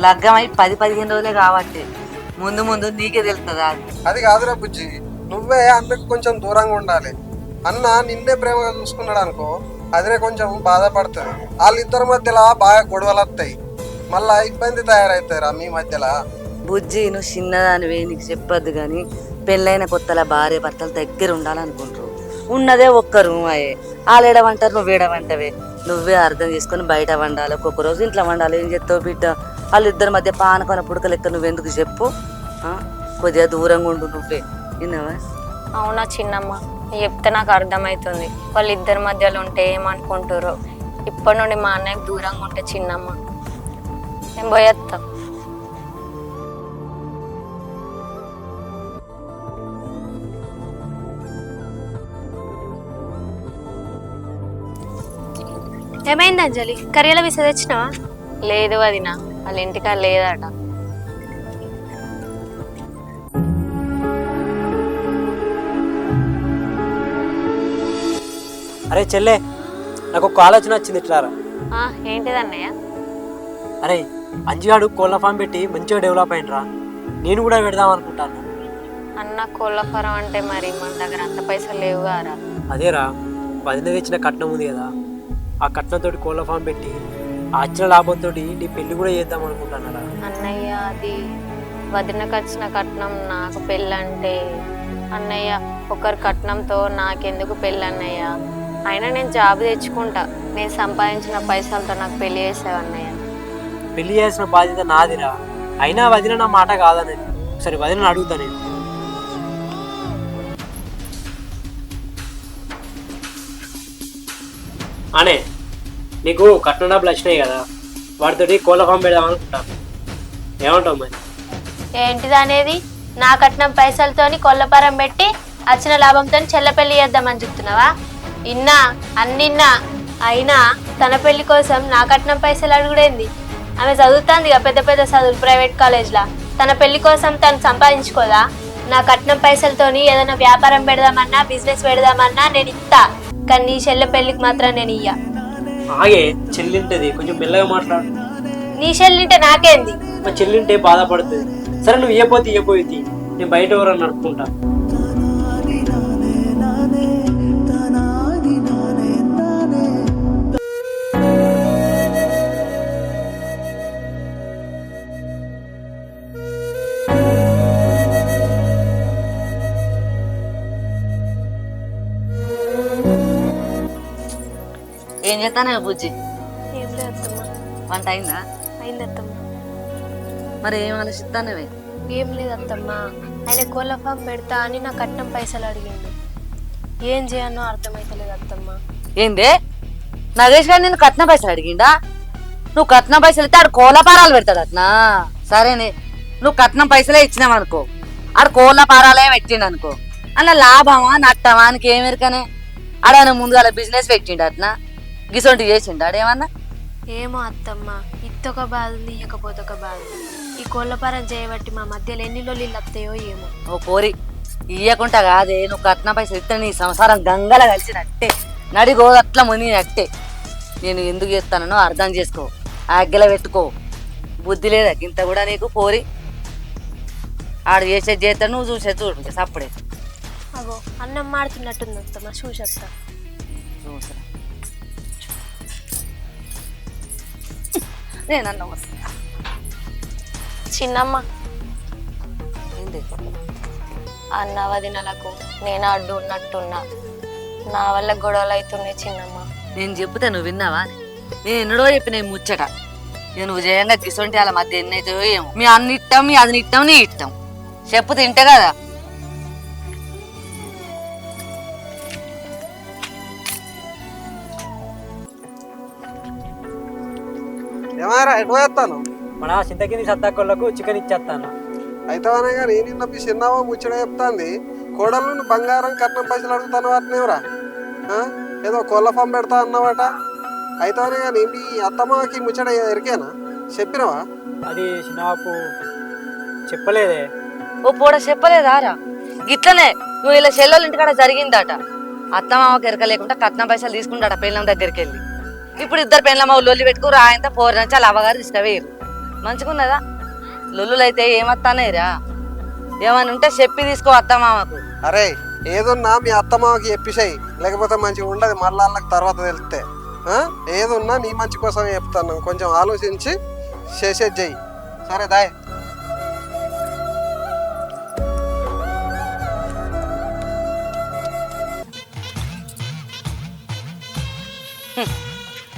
Speaker 3: లగ్గమై 10-15 రోజులే కాబట్టి ముందు ముందు నీకే తెలుస్తుందా?
Speaker 4: అది కాదురా బుజ్జి, నువ్వే అన్నకు కొంచెం దూరంగా ఉండాలి. అన్న నిన్నే ప్రేమగా చూసుకున్నాడు అనుకో, అదే కొంచెం బాధపడుతుంది. వాళ్ళిద్దరి మధ్యలో బాగా గొడవలు వస్తాయి, మళ్ళా ఇబ్బంది తయారవుతారా మీ మధ్యలో.
Speaker 3: బుజ్జి నువ్వు చిన్నదానివే, నీకు చెప్పొద్దు కానీ పెళ్ళైన కొత్తల భార్య భర్తలు దగ్గర ఉండాలనుకుంటారు. ఉన్నదే ఒక్క రూమ్ అయ్యే, వాళ్ళు ఏడవంటారు, నువ్వు ఏడవంటవే. నువ్వే అర్థం చేసుకొని బయట వండాలి, ఒక్కొక్క రోజు ఇంట్లో వండాలి. ఏం చెప్తావు బిడ్డ? వాళ్ళిద్దరి మధ్య పానకొన పుడక లెక్క నువ్వెందుకు చెప్పు? కొద్దిగా దూరంగా ఉండు నువ్వే, విన్నావా?
Speaker 2: అవునా చిన్నమ్మ, చెప్తే నాకు అర్థమవుతుంది. వాళ్ళిద్దరి మధ్యలో ఉంటే ఏమనుకుంటారో. ఇప్పటి నుండి మా అన్నయ్యకి దూరంగా ఉంటే చిన్నమ్మ నేను పోయేస్తా.
Speaker 7: ఏమైంది అంజలి? కర్రీల విస తెచ్చినావా?
Speaker 2: లేదు వదిన, వాళ్ళ ఇంటికా లేదట.
Speaker 1: అరే చెల్లె, నాకు ఒక ఆలోచన వచ్చింది, ఇట్లారా.
Speaker 2: ఏంటిది అన్నయ్య?
Speaker 1: అరే అంజిగాడు కోళ్ళ ఫామ్ పెట్టి మంచిగా డెవలప్ అయినరా, నేను కూడా పెడదాం అనుకుంటాను.
Speaker 2: అన్న కోళ్ళ ఫారం అంటే మరి మన దగ్గర అంత పైసలు లేవు కారా.
Speaker 1: అదేరా, వదిన తెచ్చిన కట్నం ఉంది కదా, ఆ కట్నంతో కోళ్ళ ఫామ్ పెట్టి ఆ వచ్చిన లాభంతో నీ పెళ్లి కూడా చేద్దాం అనుకుంటున్నారా.
Speaker 2: అన్నయ్య, అది వదినకు వచ్చిన కట్నం నాకు పెళ్ళంటే అన్నయ్య, ఒకరి కట్నంతో నాకెందుకు పెళ్ళి అన్నయ్య? అయినా నేను జాబ్ తెచ్చుకుంటా, నేను సంపాదించిన పైసలతో నాకు పెళ్లి చేసావు అన్నయ్య.
Speaker 1: పెళ్లి చేసిన బాధ్యత నాదిరా, అయినా వదిన నా మాట కాదనేది. సరే వదిన అడుగుతా నేను. అనే నీకు కట్నం డబ్బులు వచ్చినాయి కదా, వాటితోటి కోళ్ళ ఫామ్ పెడదాం అనుకుంటాను, ఏమంటావు మరి?
Speaker 7: ఏంటిది అనేది? నా కట్నం పైసలతోని కొల్లపరం పెట్టి వచ్చిన లాభంతో చెల్ల పెళ్లి చేద్దామని చెప్తున్నావా? ఇన్నా అన్నిన్నా, అయినా తన పెళ్లి కోసం నా కట్నం పైసలు అడుగుడేంది? ఆమె చదువుతుంది పెద్ద పెద్ద చదువులు ప్రైవేట్ కాలేజ్లా. తన పెళ్లి కోసం తను సంపాదించుకోదా? నా కట్నం పైసలతోని ఏదైనా వ్యాపారం పెడదామన్నా బిజినెస్ పెడదామన్నా నేను ఇస్తా, కానీ నీ చెల్లె పెళ్లికి మాత్రం నేను ఇయ్యా.
Speaker 1: ఆగే, చెల్లింటది, కొంచెం మెల్లగా మాట్లాడు.
Speaker 7: నీ చెల్లింటే నాకేంది?
Speaker 1: మా చెల్లింటే బాధపడుతుంది. సరే నువ్వు ఇయ్యపోతే నేను బయట ఎవరన్నా నడుపుకుంటా.
Speaker 3: ఏం చేస్తానే బుజ్జి?
Speaker 7: ఏం లేదు అత్తమ్మ.
Speaker 3: వంట అయిందా?
Speaker 7: అయింది అత్తమ్మ.
Speaker 3: మరి ఏం ఆలోచిస్తానవే?
Speaker 7: ఏం లేదు అత్తమ్మ, ఆయన కోళ్ళ ఫామ్ పెడతా అని నా కట్నం పైసలు అడిగిండు. ఏం చేయనో అర్థమైతలేదు అత్తమ్మ.
Speaker 3: ఏందే నగేష్ గారు నేను కట్నం పైసలు అడిగిండా? నువ్వు కట్నం పైసలు ఇస్తే ఆడు కోళ్ళ పారాలు పెడతాడు అట్నా? సరేనే, నువ్వు కట్నం పైసలే ఇచ్చినావనుకో, ఆడు కోళ్ళ పారాలే పెట్టిండు అనుకో, అలా లాభమా నట్టమా అని ఏమెరికనే? ఆడ ముందుగా బిజినెస్ పెట్టిండు అట్నా? గిసొంటి చేసిండు ఆడేమన్నా?
Speaker 7: ఏమో అత్తమ్మ, ఇత్తొక బాధ ఉంది, ఇయ్యకపోతే ఒక బాధ. ఈ కోళ్ళపారం చేయబట్టి మా మధ్యలో ఎన్ని లొల్లిళ్ళు వస్తాయో ఏమో.
Speaker 3: ఓ పోరి, ఇయ్యకుంటా కాదే, నువ్వు కట్నం పైసలు ఇస్తే నీ సంసారం గంగల కలిసినట్టే, నడిగో అట్లా మునిగినట్టే. నేను ఎందుకు చేస్తానో అర్థం చేసుకో, ఆగ్గెల పెట్టుకో. బుద్ధి లేదా ఇంత కూడా నీకు? పోరి, ఆడు చేసేది చేస్తాడు, నువ్వు చూసేది చూడు సప్పుడే.
Speaker 7: అగో అన్నం మాడుతున్నట్టుంది అత్తమ్మ, చూసేస్తా.
Speaker 3: చూసా నేనన్నా వస్తా.
Speaker 2: చిన్నమ్మ,
Speaker 3: ఏంది?
Speaker 2: అన్న వదినలకు నేను అడ్డు ఉన్నట్టున్నా, నా వల్ల గొడవలు అవుతున్నాయి చిన్నమ్మ.
Speaker 3: నేను చెప్తే నువ్వు విన్నావా? నేను ఎన్నడో చెప్పిన ముచ్చట, నువ్వు చేయంగా గిసొంటి వాళ్ళ మధ్య ఎన్నైతాయో ఏమో. మీ అన్ని ఇట్టం, మీ అది ఇట్టం, నీ ఇట్టం చెప్పు తింటే కదా.
Speaker 4: ఏమారా ఎటు వేస్తాను?
Speaker 1: మన చింతకింది సత్తాకోళ్ళకు చికెన్ ఇచ్చేస్తాను.
Speaker 4: అయితేనే కానీ నిన్న మీ చిన్నవా ముచ్చట చెప్తాంది, కోడలు బంగారం కట్నం పైసలు అడుగుతాను వాటినేవరా? ఏదో కోళ్ళ ఫామ్ పెడతా అన్నావట. అయితేనే కానీ మీ అత్తమ్మకి ముచ్చట ఎరికేనా? చెప్పినవా?
Speaker 1: అది నాకు చెప్పలేదే.
Speaker 3: ఓ పూట చెప్పలేదారా? గిట్లనే నువ్వు ఇలా చెల్లెళ్ళ ఇంటికాడ జరిగిందట. అత్తమామకి ఎరక లేకుండా కట్నం పైసలు తీసుకుంటాడ పెళ్ళం దగ్గరికి వెళ్ళి. ఇప్పుడు ఇద్దరు పెళ్ళమ్మ లొల్లి పెట్టుకుని రాయంత పోరని చాలా అవ్వగారు తీసుకువేయరు. మంచిగున్నదా? లొల్లులు అయితే ఏమత్తానేరా? ఏమని ఉంటే చెప్పి తీసుకో అత్తమామకు.
Speaker 4: అరే ఏదున్నా మీ అత్తమ్మకి చెప్పిసాయి, లేకపోతే మంచిగా ఉండదు మళ్ళీ వాళ్ళకి తర్వాత తెలిస్తే. ఏదున్నా నీ మంచి కోసం చెప్తాను, కొంచెం ఆలోచించి చేసేది చెయ్యి. సరే దాయ్.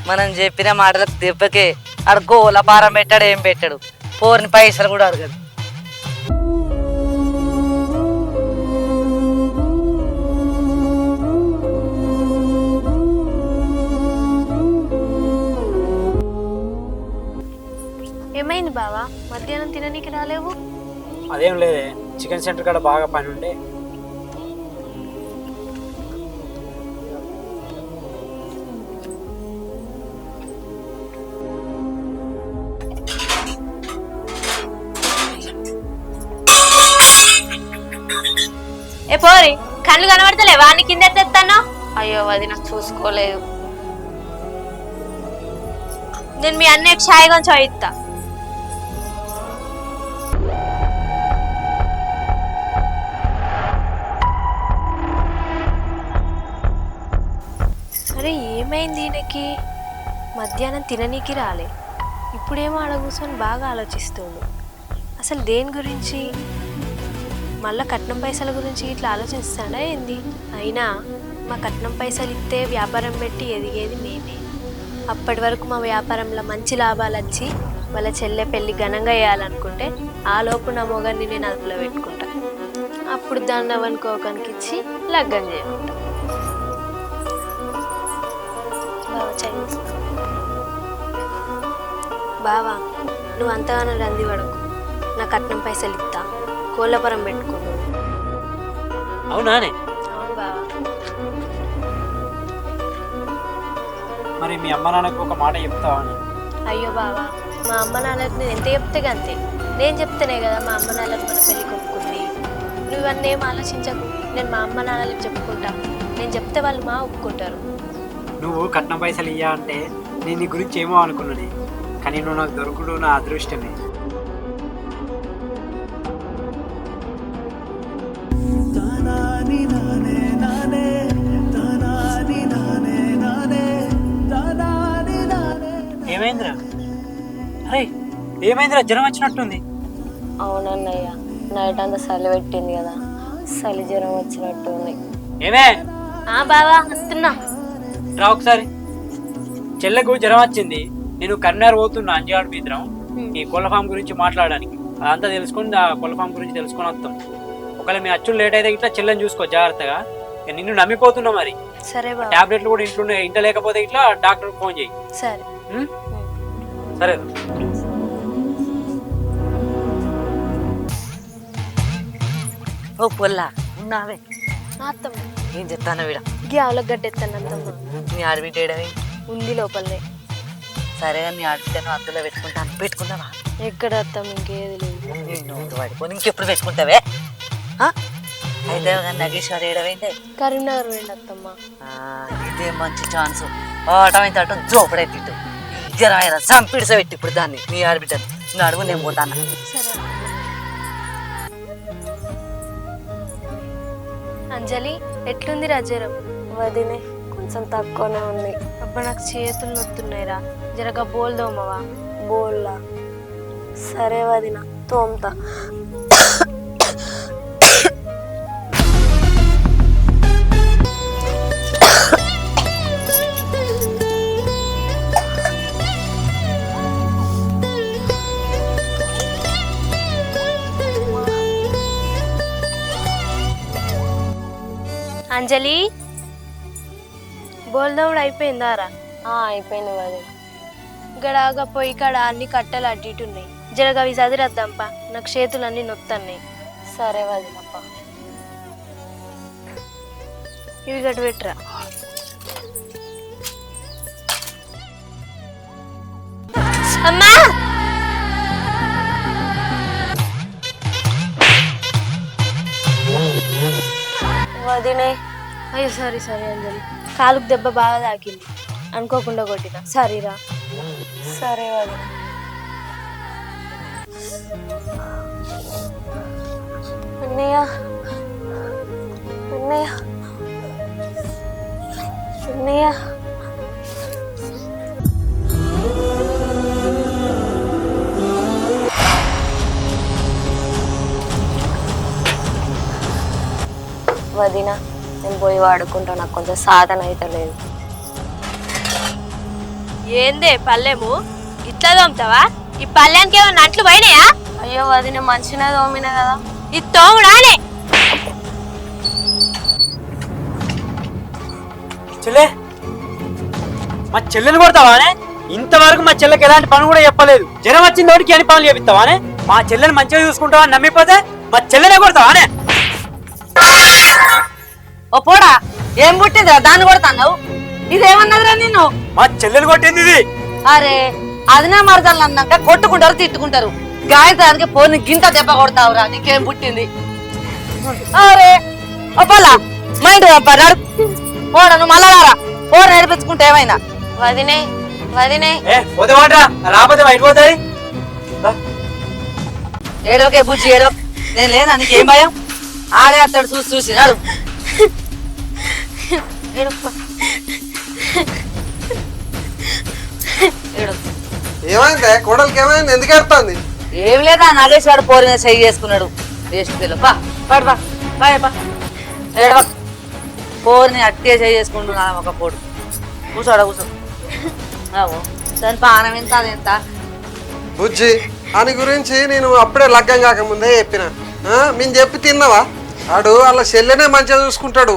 Speaker 3: మనం చెప్పిన మాటలకు దెబ్బకే అడుగోల భారం పెట్టాడు, ఏం పెట్టాడు, పోరిని పైసలు కూడా అడగడు.
Speaker 7: ఏమైంది బావా, మధ్యాహ్నం తిననీకి రాలేవు?
Speaker 1: అదేం లేదే, చికెన్ సెంటర్ కాడ బాగా పని ఉండే.
Speaker 7: ఏ పోరి, కళ్ళు కనబడతలేవా? నీ కింద ఎత్తేస్తాను.
Speaker 2: అయ్యో వదిన చూసుకోలేదు.
Speaker 7: నేను మీ అన్నయ్యకి ఛాయ్ కొంచెం ఇస్తా. అరే ఏమైంది ఈయనకి? మధ్యాహ్నం తిననీకి రాలే, ఇప్పుడేమో ఆడ కూర్చొని బాగా ఆలోచిస్తుండు. అసలు దేని గురించి? మళ్ళా కట్నం పైసల గురించి ఇట్లా ఆలోచిస్తాడా ఏంది? అయినా మా కట్నం పైసలు ఇస్తే వ్యాపారం పెట్టి ఎదిగేది మేమే. అప్పటి వరకు మా వ్యాపారంలో మంచి లాభాలు వచ్చి వాళ్ళ చెల్లె పెళ్ళి ఘనంగా వేయాలనుకుంటే ఆ లోపు నా మొగాన్ని నేను అదుపులో పెట్టుకుంటా. అప్పుడు దాన్ని అవనుకోకనికి ఇచ్చి లగ్గం చేయమంటా. బావా నువ్వు అంతగానో రంది పడకు, నా కట్నం పైసలు ఇస్తా, కోళ్ళపురం పెట్టుకున్నావు.
Speaker 1: అవునానే?
Speaker 7: అవును బావా.
Speaker 1: మరి మీ అమ్మ నాన్నకు ఒక మాట చెప్తావా?
Speaker 7: అయ్యో బావా, మా అమ్మ నాన్నలకు నేను ఎంత చెప్తే అంతే. నేను చెప్తేనే కదా మా అమ్మ నాన్నలకు మన పెళ్ళి కొనుక్కుంది. నువ్వు ఇవన్నీ ఏం ఆలోచించకు, నేను మా అమ్మ నాన్నలకు చెప్పుకుంటా. నేను చెప్తే వాళ్ళు మా ఒప్పుకుంటారు.
Speaker 1: నువ్వు కట్నం పైసలు ఇయ్యా అంటే నేను నీ గురించి ఏమో అనుకున్నాను, కానీ నువ్వు నాకు దొరుకుడు నా అదృష్టమే. ఏమైందిరా? అరే ఏమైందిరా, జ్వరం వచ్చినట్టుంది.
Speaker 2: అవునన్నయ్య, నైట్ అంతా చలి పెట్టింది కదా, చలి జ్వరం వచ్చినట్టుంది.
Speaker 1: ఏమే
Speaker 7: బావా వస్తున్నా.
Speaker 1: రా ఒకసారి. చెల్లెకు జ్వరం వచ్చింది, నేను కరీంనగర్ పోతున్నా అంజగాడు మీద్రం ఈ కోళ్ళ ఫామ్ గురించి మాట్లాడడానికి. అదంతా తెలుసుకొని ఆ కోళ్ళ ఫామ్ గురించి తెలుసుకొని వస్తాం. ఒకవేళ మీ అచ్చులు లేట్ అయితే ఇట్లా చెల్లెని చూసుకో జాగ్రత్తగా. నిన్ను నమ్మిపోతున్నా మరి.
Speaker 7: సరే బావా.
Speaker 1: టాబ్లెట్లు కూడా ఇంట్లో లేకపోతే ఇట్లా డాక్టర్ ఫోన్ చేయి.
Speaker 7: సరే
Speaker 1: సరే.
Speaker 3: ఓ పొల్లా ఉన్నావే,
Speaker 7: అత్తమ్మ
Speaker 3: ఏం చెప్తాను వీడ?
Speaker 7: గ్యావులకు గడ్డెత్తాను అత్తమ్మ.
Speaker 3: నీ ఆడబిడ్డేడవి
Speaker 7: ఉంది లోపలనే.
Speaker 3: సరేగా నీ ఆడబిడ్డను అందులో పెట్టుకున్నావా?
Speaker 7: ఎక్కడ అత్తమ్మ, ఇంకేది లేదు.
Speaker 3: నేను పడిపోయి ఇంకెప్పుడు పెట్టుకుంటావే? అయితే నగేశ్వర ఏడవైందే
Speaker 7: కరీంనగర్ వెళ్ళి అత్తమ్మ.
Speaker 3: ఇదే మంచి ఛాన్స్. ఆటమైతే అటు జోపడే తిట్టు జరాయరా చంపిడిసబెట్టి ఇప్పుడు దాన్ని నీ ఆడబిడ్డను. నువ్వు అడుగు, నేను పోతాను.
Speaker 7: సరే. అంజలి ఎట్లుంది జ్వరం?
Speaker 2: వదినే కొంచెం తక్కువనే ఉంది.
Speaker 7: అబ్బా నాకు చేతులు నొత్తున్నాయిరా, జరగా బోల్ దోమవా?
Speaker 2: బోల్లా? సరే వదిన, తోముతా.
Speaker 7: అంజలి బోల్దోముడు అయిపోయిందారా?
Speaker 2: అయిపోయింది వదిన.
Speaker 7: గడాగా పోయి కాడ అన్ని కట్టెలు అటు ఇటు ఉన్నాయి, జరగా అవి చదిరద్దాంపా, నాకు చేతులు అన్ని నొత్తన్నాయి.
Speaker 2: సరే వదినప్ప.
Speaker 7: ఇవి గట్టు పెట్టురా. అమ్మా
Speaker 2: వదినే.
Speaker 7: అయ్యో సారీ అంజలి, కాలుకు దెబ్బ బాగా తాకింది, అనుకోకుండా కొట్టిన, సారీరా.
Speaker 2: సరే వదిన. అన్నయ్య అన్నయ్య వదిన నేను పోయి వాడుకుంటా, నాకు కొంచెం సాధన అయితే లేదు.
Speaker 7: ఏందే పల్లెము ఇట్లా తోముతావా? ఈ పల్లెనికి ఏమన్నా అంట్లు పోయినాయా?
Speaker 2: అయ్యో వదిన మంచిగా తోమిన కదా.
Speaker 7: ఇది తోముడానే.
Speaker 1: చెల్లె మా చెల్లెని కొడతావానే? ఇంతవరకు మా చెల్లెకి ఎలాంటి పని కూడా చెప్పలేదు. జనం వచ్చిన తోటికి అని పనులు చేపిస్తావానే? మా చెల్లెని మంచిగా చూసుకుంటావా నమ్మిపోతే మా చెల్లెనే కొడతావానే?
Speaker 3: ఓ పోడా, ఏం పుట్టిందిరా దాన్ని కొడతాను? ఇదేమన్నదిరా నిన్ను?
Speaker 1: మా చెల్లెని కొట్టింది ఇది.
Speaker 3: అరే అదినా మరదలు అన్నాక కొట్టుకుంటారు తిట్టుకుంటారు. గాయత్రానికి పోని గింత దెబ్బ కొడతావురా, నీకేం పుట్టింది? అరే ఒప్పలా మైండ్ నడు పోడా, నువ్వు మళ్ళా రారా. పోడ నడిపించుకుంటే ఏమైనా.
Speaker 2: వదినే వదినే
Speaker 1: పోతే వాటరా, రాకపోతే బయట పోతాయి.
Speaker 3: ఏడోకే బుజ్జి ఏడో, నేను లేదా నీకేం భయం? ఆడే అతడు చూసి చూసి నాడు.
Speaker 4: ఏమైంది కోడలికి? ఏమైంది? ఎందుకు ఏడుతుంది?
Speaker 3: ఏం లేదా నాగేష్ గారు పోరిన చెయ్యి చేసుకున్నాడు. వేస్ట్ పిల్ల పా పడు పా బాయ్ పా ఏడవ పోరిని అట్టే చెయ్యి చేసుకుంటున్నా ఒక పోడు. కూర్చోడా కూర్చో. దాని పానం ఎంత అది ఎంత?
Speaker 4: బుజ్జి అని గురించి నేను అప్పుడే లగ్గం కాకముందే చెప్పిన. మేము చెప్పి తిన్నావా? ఆడు వాళ్ళ చెల్లెనే మంచిగా చూసుకుంటాడు.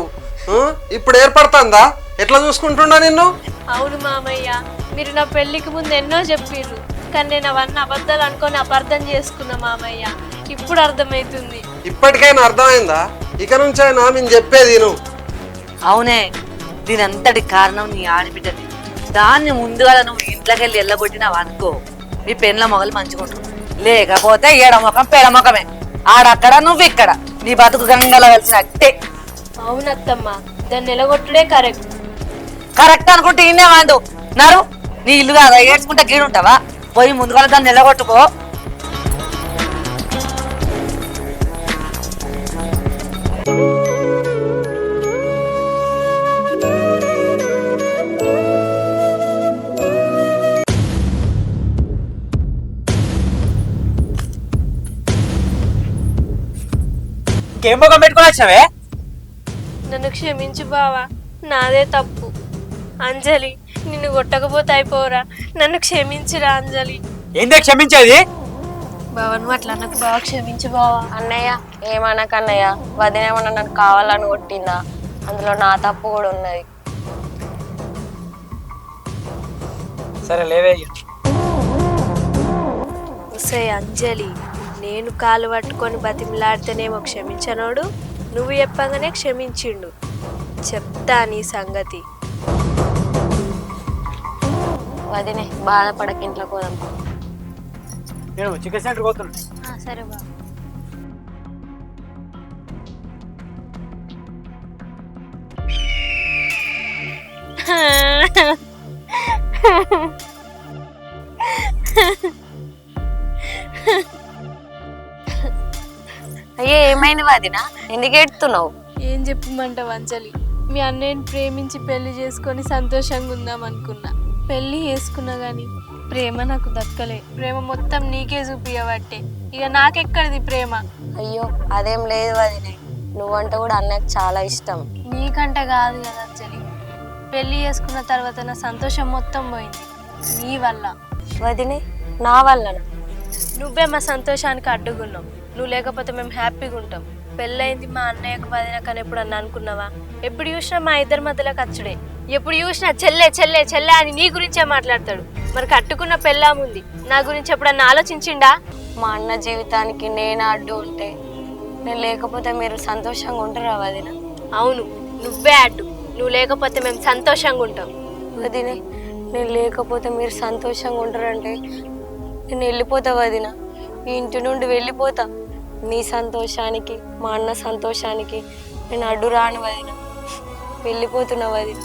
Speaker 4: ఇప్పుడు ఏర్పడుతుందా? ఎట్లా చూసుకుంటుండా నిన్ను?
Speaker 7: అవును మామయ్య, మీరు నా పెళ్లికి ముందు ఎన్నో చెప్పిర్రు, కానీ నేను అవన్నీ అబద్ధాలు అనుకొని అపార్థం చేసుకున్నా మామయ్య. ఇప్పుడు అర్థమవుతుంది.
Speaker 4: ఇప్పటికైనా అర్థమైందా? ఇక నుంచైనా మేము చెప్పేది నువ్వు.
Speaker 3: అవునే, దీని అంతటి కారణం నీ ఆడబిడ్డది. దాన్ని ముందుగా నువ్వు ఇంట్లోకి వెళ్ళి ఎల్లగొట్టినావు అనుకో, నీ పెళ్ళ మొగలు మంచుకుంటావు. లేకపోతే ఏడముఖం పేడముఖమే. ఆడక్కడ నువ్వు ఇక్కడ, నీ బతుకు గంగలో కలిసినట్టే.
Speaker 7: అవునత్తమ్మ, దాన్ని నిలగొట్టుడే కరెక్ట్.
Speaker 3: కరెక్ట్ అనుకుంటే ఇన్నే వాడు నరు. నీ ఇల్లు కాదా ఏడ్చుకుంటే గీడుంటావా? పోయి ముందుగా దాన్ని నిలగొట్టుకో.
Speaker 1: ఇంకేం ముఖం పెట్టుకుని వచ్చావే?
Speaker 7: నన్ను క్షమించు బావా, నాదే తప్పు. అంజలి, నిన్ను కొట్టకపోతే అయిపోరా. నన్ను క్షమించురా అంజలి.
Speaker 1: ఏందే క్షమించేది?
Speaker 7: బావా నువ్వు అట్లా నాకు బాగా క్షమించు బావా.
Speaker 2: అన్నయ్య ఏమనకన్నయ్య, వదినేమన్నా నన్ను కావాలని కొట్టిందా? అందులో నా తప్పు కూడా ఉన్నది.
Speaker 1: సరే లేవే.
Speaker 7: సే అంజలి, నేను కాలు పట్టుకొని బతిమిలాడితేనేమో క్షమించనోడు, నువ్వు చెప్పగానే క్షమించిండు. చెప్తా నీ సంగతి.
Speaker 2: వదినే బాధపడక ఇంట్లోకి పోదాం.
Speaker 1: నేను చికెన్ సెంటర్ పోతున్నా.
Speaker 7: సరే బావ.
Speaker 2: అయ్యే ఏమైంది వదినా, ఎందుకు ఏడుతున్నావు?
Speaker 7: ఏం చెప్పమంటావు అంజలి, మీ అన్నయ్యని ప్రేమించి పెళ్లి చేసుకొని సంతోషంగా ఉందాం అనుకున్నా. పెళ్లి చేసుకున్నా గాని ప్రేమ నాకు దక్కలే. ప్రేమ మొత్తం నీకే చూపియబట్టే, ఇక నాకెక్కడిది ప్రేమ?
Speaker 2: అయ్యో అదేం లేదు వదినే, నువ్వంటే కూడా అన్నయ్యకు చాలా ఇష్టం.
Speaker 7: నీకంటే కాదు కదా అంజలి, పెళ్లి చేసుకున్న తర్వాత నా సంతోషం మొత్తం పోయింది నీ వల్ల.
Speaker 2: వదినే నా వల్లనా?
Speaker 7: నువ్వే మా సంతోషానికి అడ్డుకున్నావు. నువ్వు లేకపోతే మేము హ్యాపీగా ఉంటాం. పెళ్ళయింది మా అన్నయ్యకు వదిన కానీ ఎప్పుడన్నా అనుకున్నావా? ఎప్పుడు చూసినా మా ఇద్దరి మధ్యలో ఖర్చుడే. ఎప్పుడు చూసినా చెల్లె చెల్లె చెల్లె అని నీ గురించే మాట్లాడతాడు. మరి కట్టుకున్న పెళ్ళాముంది, నా గురించి ఎప్పుడన్నా ఆలోచించిండా?
Speaker 2: మా అన్న జీవితానికి నేను అడ్డు ఉంటే, నేను లేకపోతే మీరు సంతోషంగా ఉంటారా వదిన?
Speaker 7: అవును, నువ్వే అడ్డు. నువ్వు లేకపోతే మేము సంతోషంగా ఉంటాం.
Speaker 2: వదినే నేను లేకపోతే మీరు సంతోషంగా ఉంటారంటే నేను వెళ్ళిపోతా వదిన, ఈ ఇంటి నుండి వెళ్ళిపోతా. నీ సంతోషానికి మా అన్న సంతోషానికి నేను అడ్డు రాను వదిన, వెళ్ళిపోతున్నా వదిన.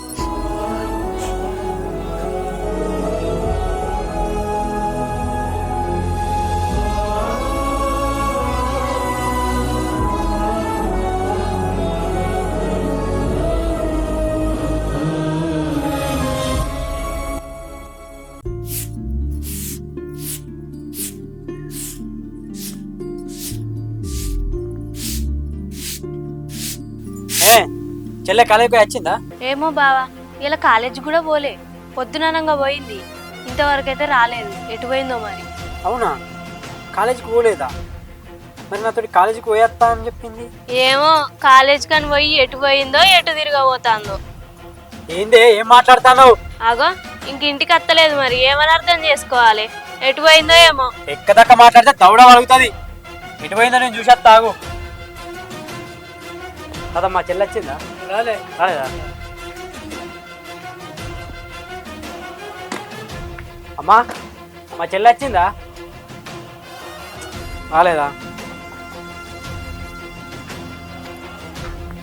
Speaker 6: ఏ చెల్లె కాలేజీకి వచ్చిందా?
Speaker 7: ఏమో బావా ఇలా కాలేజ్ కూడా పోలే, పొద్దుననంగా పోయింది, ఇంతవరకు అయితే రాలేదు. ఎటు పోయిందో మరి.
Speaker 6: అవునా, కాలేజీకి పోలేదా? మరి నాతోటి కాలేజీకి పోయేస్తా అని చెప్పింది.
Speaker 7: ఏమో కాలేజ్ కని పోయి ఎటు పోయిందో ఎటు తిరగబోతాందో.
Speaker 6: ఏందే ఏం మాట్లాడుతున్నావు?
Speaker 7: ఆగో ఇంక ఇంటికి అత్తలేదు, మరి ఏమని అర్థం చేసుకోవాలి? ఎటు పోయిందో ఏమో.
Speaker 6: ఎక్కదక్క మాట్లాడితే దౌడ అడుగుతుంది. ఎటు పోయిందో నేను చూసేస్తా, ఆగు. కదమ్మా చెల్లి వచ్చిందా? రాలేదా? అమ్మా మా చెల్లి వచ్చిందా? రాలేదా?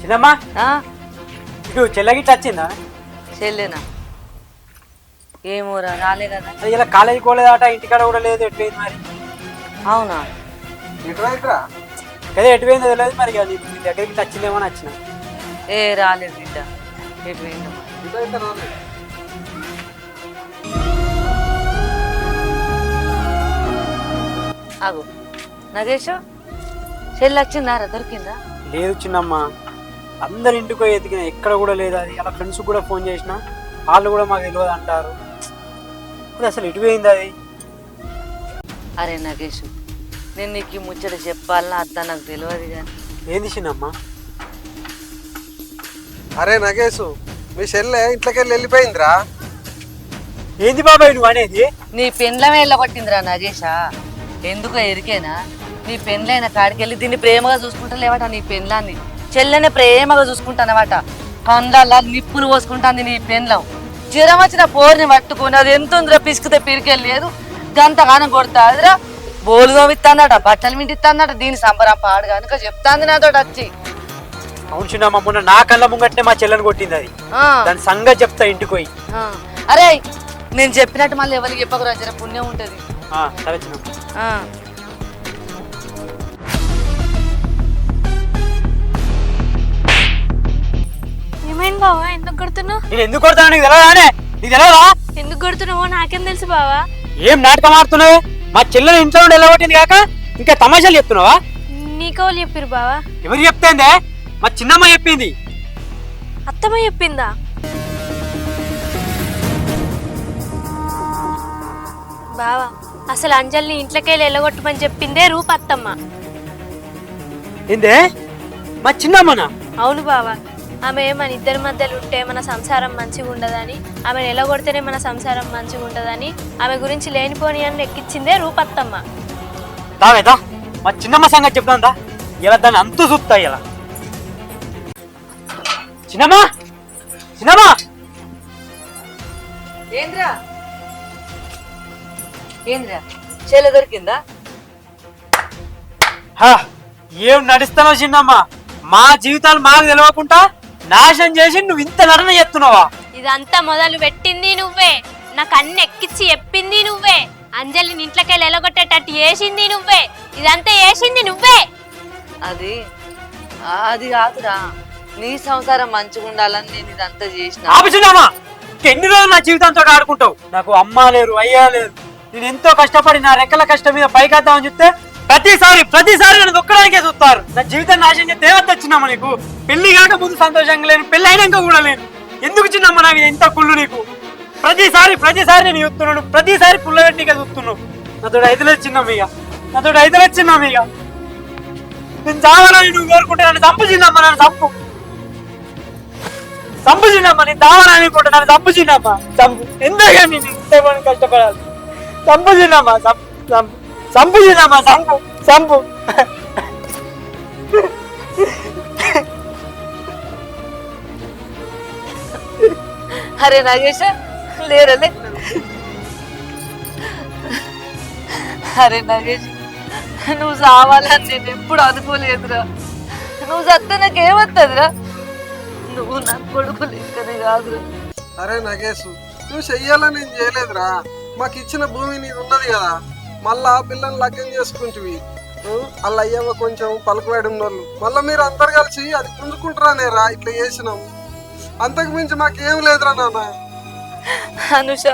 Speaker 6: చిన్నమ్మా ఇటు చెల్లెగిట్లా వచ్చిందా?
Speaker 3: చెల్లేనా? ఏమోరా, రాలే కదా.
Speaker 6: ఇలా కాలేజీకి పోలేదట, ఇంటికాడ కూడా లేదు. ఎటు పోయింది మరి?
Speaker 3: అవునా?
Speaker 4: ఇట్రా
Speaker 6: అదే ఎటు పోయిందో తెలియదు మరి. నీ దగ్గరికి వచ్చిందేమో అని వచ్చిన.
Speaker 3: ఏ రాలేదు బిడ్డ, ఎటు పోయిందో. ఆగు నగేష్, చెల్లి వచ్చిందారా? దొరికిందా?
Speaker 6: లేదు చిన్నమ్మ, అందరి ఇంటికి పోయి ఎతికిన, ఎక్కడ కూడా లేదు. అది అలా ఫ్రెండ్స్ కూడా ఫోన్ చేసిన, వాళ్ళు కూడా మాకు తెలియదు అంటారు. అది అసలు ఎటు పోయింది అది?
Speaker 3: అరే నగేష్, నేను నీకు ఈ ముచ్చట చెప్పాలన్నా అద్దా నాకు తెలియదు కానీ.
Speaker 6: ఏంది చిన్నమ్మ?
Speaker 4: అరే నగేషు, మీ చెల్లె ఇంట్లోకెళ్ళి వెళ్ళిపోయిందిరా.
Speaker 6: ఏంది బాబాయ్ నువ్వు అనేది?
Speaker 3: నీ పెండ్లమే వెళ్ళగొట్టిందిరా నగేషా. ఎందుకో ఎరికేనా? నీ పెండ్లైన కాడికెళ్ళి దీన్ని ప్రేమగా చూసుకుంటలేవట. నీ పెండ్లాన్ని చెల్లెనే ప్రేమగా చూసుకుంటానమాట. కండ్లల్లా నిప్పులు పోసుకుంటాంది నీ పెండ్లం. జ్వరం వచ్చిన పోరిని పట్టుకుని అది ఎంత ఉందిరా, పిసికితే పిరికెళ్ళలేదు, గంతగానం కొడతాదిరా. బోలు గోవిస్తాందట, బట్టలు మింటిస్తాందట. దీని సంబరం పాడు కనుక చెప్తాంది నాతో వచ్చి.
Speaker 6: అవును చిన్నమ్మ, మొన్న నా కళ్ళ ముంగట్నే మా చెల్లెని కొట్టింది. అది దాని సంగతి చెప్తా ఇంటికి పోయి.
Speaker 3: అరే నేను చెప్పినట్టు మళ్ళీ ఎవరికి చెప్పకురా, జర పుణ్యం ఉంటది.
Speaker 6: సరే చిన్నమ్మ.
Speaker 7: ఏమైంది బావా, ఎందుకు కొడుతున్నావు?
Speaker 6: నేను ఎందుకు కొడతాను నీకు తెలియదానే? నీకు తెలియదా?
Speaker 7: ఎందుకు కొడుతున్నావో నాకేం తెలుసు బావా.
Speaker 6: ఏం నాటకం ఆడుతున్నావు? మా చెల్లెని ఇంట్లో నుండి వెళ్ళగొట్టింది కాక ఇంకా తమాషాలు చెప్తున్నావా?
Speaker 7: నీకోళ్ళు చెప్పిరు బావా.
Speaker 6: ఎవరు చెప్తాందే? మా చిన్నమ్మ చెప్పింది.
Speaker 7: అత్తమ్మ చెప్పిందా? బావా అసలు అంజలిని ఇంట్లోకెళ్ళి వెళ్ళగొట్టమని చెప్పిందే రూప అత్తమ్మ.
Speaker 6: ఏందే? మా చిన్నమ్మనా?
Speaker 7: అవును బావా, ఆమె మన ఇద్దరి మధ్యలో ఉంటే మన సంసారం మంచిగా ఉండదని, ఆమెను ఎలగొడితేనే మన సంసారం మంచిగా ఉంటుందని ఆమె గురించి లేనిపోని అని ఎక్కించిందే రూపత్తమ్మ.
Speaker 6: దావేదా మా చిన్నమ్మ సంగతి చెప్తాందా? ఇలా దాన్ని అంతు చూపుతా. ఇలా చిన్నమ్మా, చిన్నమ్మా.
Speaker 3: ఏంద్రా ఏంద్రా, చెల్లె దొరికిందా?
Speaker 6: ఏం నడుస్తానో చిన్నమ్మ? మా జీవితాలు మాకు తెలియకుండా నాశనం చేసి నువ్వు ఇంత నటన చేస్తున్నావా?
Speaker 7: ఇదంతా మొదలు పెట్టింది నువ్వే, నాకు అన్ని ఎక్కించి చెప్పింది నువ్వే, అంజలిని ఇంట్లోకెళ్ళి ఎలగొట్టేటట్టు చేసింది నువ్వే, ఇదంతా చేసింది నువ్వే.
Speaker 3: అది అది కాదురా, నీ సంసారం మంచిగా ఉండాలని నేను ఇదంతా చేసిన.
Speaker 6: ఆపుచున్నామా? ఎన్ని రోజులు నా జీవితంతో ఆడుకుంటావు? నాకు అమ్మ లేరు, అయ్యా లేరు. నేను ఎంతో కష్టపడి నా రెక్కల కష్టం మీద పైకేద్దామని చెప్తే ప్రతిసారి నన్ను దొక్కడానికే చూస్తారు. నా జీవితాన్ని నాశనం చేస్తే ఏమన్నా వచ్చినామా నీకు? పెళ్లి కాక ముందు సంతోషంగా లేను, పెళ్లి అయినాక కూడా లేను. ఎందుకు చిన్నమ్మ నాకు ఎంత కుళ్ళు నీకు? ప్రతిసారి నేను చూస్తున్నాను, ప్రతిసారి పుల్లగట్టిగా చూస్తున్నావు. నాతో ఐదులేదు చిన్నమ్మ, ఇక నాతో ఐదులేదు చిన్నమ్మ. ఇక నేను చావాలని నువ్వు కోరుకుంటే నన్ను చంపు చిన్నమ్మ, నన్ను చంపు చిన్నమ్మ. నేను చావాలని అనుకుంటే నన్ను చంపు చిన్నమ్మ, చంపు. ఎందుకంటే నేను ఇంతమంది కష్టపడాలి? చంపు చిన్నమ్మ, చంపు చిన్నమ్మ, చంపు.
Speaker 3: అరే నాగేశ లేరలే. అరే నగేష్, నువ్వు చావాలని నేను ఎప్పుడు అనుకోలేదురా. నువ్వు చస్తే నాకేమవుతుందిరా? నువ్వు నా కొడుకు లెక్కనే కాదురా.
Speaker 4: అరే నగేష్, నువ్వు చెయ్యాలని నేను చేయలేదురా. మాకు ఇచ్చిన భూమి నీది ఉన్నది కదా, మళ్ళా పిల్లల్ని లగ్నం చేసుకుంటువి. అలా అయ్యవ కొంచెం పలుకుబడి ఉన్నోళ్ళు, మళ్ళీ మీరు అందరు కలిసి అది పుంజుకుంటారానేరా ఇట్లా చేసినాం. అంతకు మించి మాకేం లేదురా నాన్న.
Speaker 3: అనుష,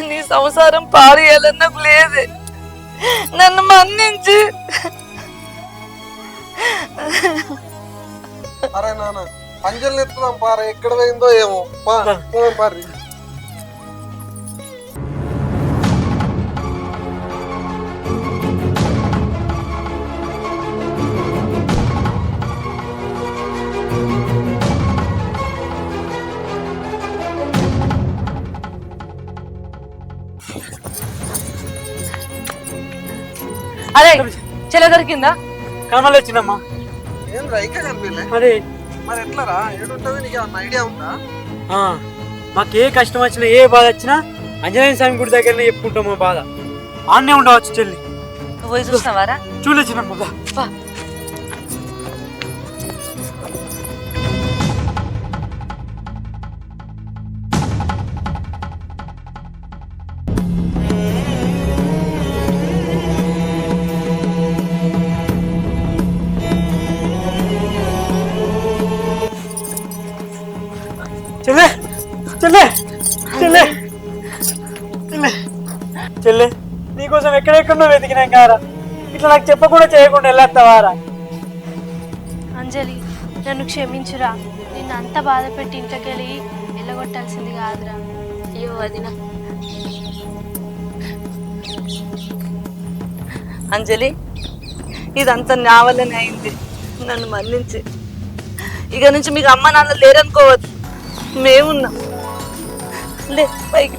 Speaker 3: నీ సంసారం పారేయాలని నాకు లేదే. నన్ను మన్నించి.
Speaker 4: అరే నాన్న, అంజలిని ఎత్తుకుదాం పారా, ఎక్కడ పోయిందో ఏమో. పోదాం పారి.
Speaker 3: అరే చెల్లె దొరికిందా?
Speaker 1: కనమలే చిన్నమ్మా.
Speaker 4: ఏం రా ఇంకా కనిపించలే?
Speaker 1: మరి
Speaker 4: మరి ఎట్లారా, ఏడుంటది నీకు ఏమన్నా ఐడియా ఉందా?
Speaker 1: మాకు ఏ కష్టం వచ్చినా ఏ బాధ వచ్చినా ఆంజనేయ స్వామి గుడి దగ్గరనే చెప్పుకుంటాం మా బాధ. ఆన్నే ఉండవచ్చు చెల్లి.
Speaker 3: నువ్వు పోయి చూసినావారా?
Speaker 1: చూడలే చిన్నమ్మ.
Speaker 3: బా.
Speaker 1: చెల్లె చెల్లె చెల్లె చెల్లె చెల్లె నీకోసం ఎక్కడెక్కడో వెతికినాం కారా, ఇట్లా నాకు చెప్పకుండా చేయకుండా వెళ్ళేస్తావారా?
Speaker 7: అంజలి నన్ను క్షమించురా, నిన్ను అంత బాధ పెట్టి ఇంట్లోకి వెళ్ళి వెళ్ళగొట్టాల్సింది కాదురా.
Speaker 2: అయ్యో వదిన.
Speaker 3: అంజలి ఇదంతా నా వల్లనే అయింది, నన్ను మన్నించి. ఇక నుంచి మీకు అమ్మ నాన్న లేరనుకోవద్దు, మేమున్నాం. లే పైకి.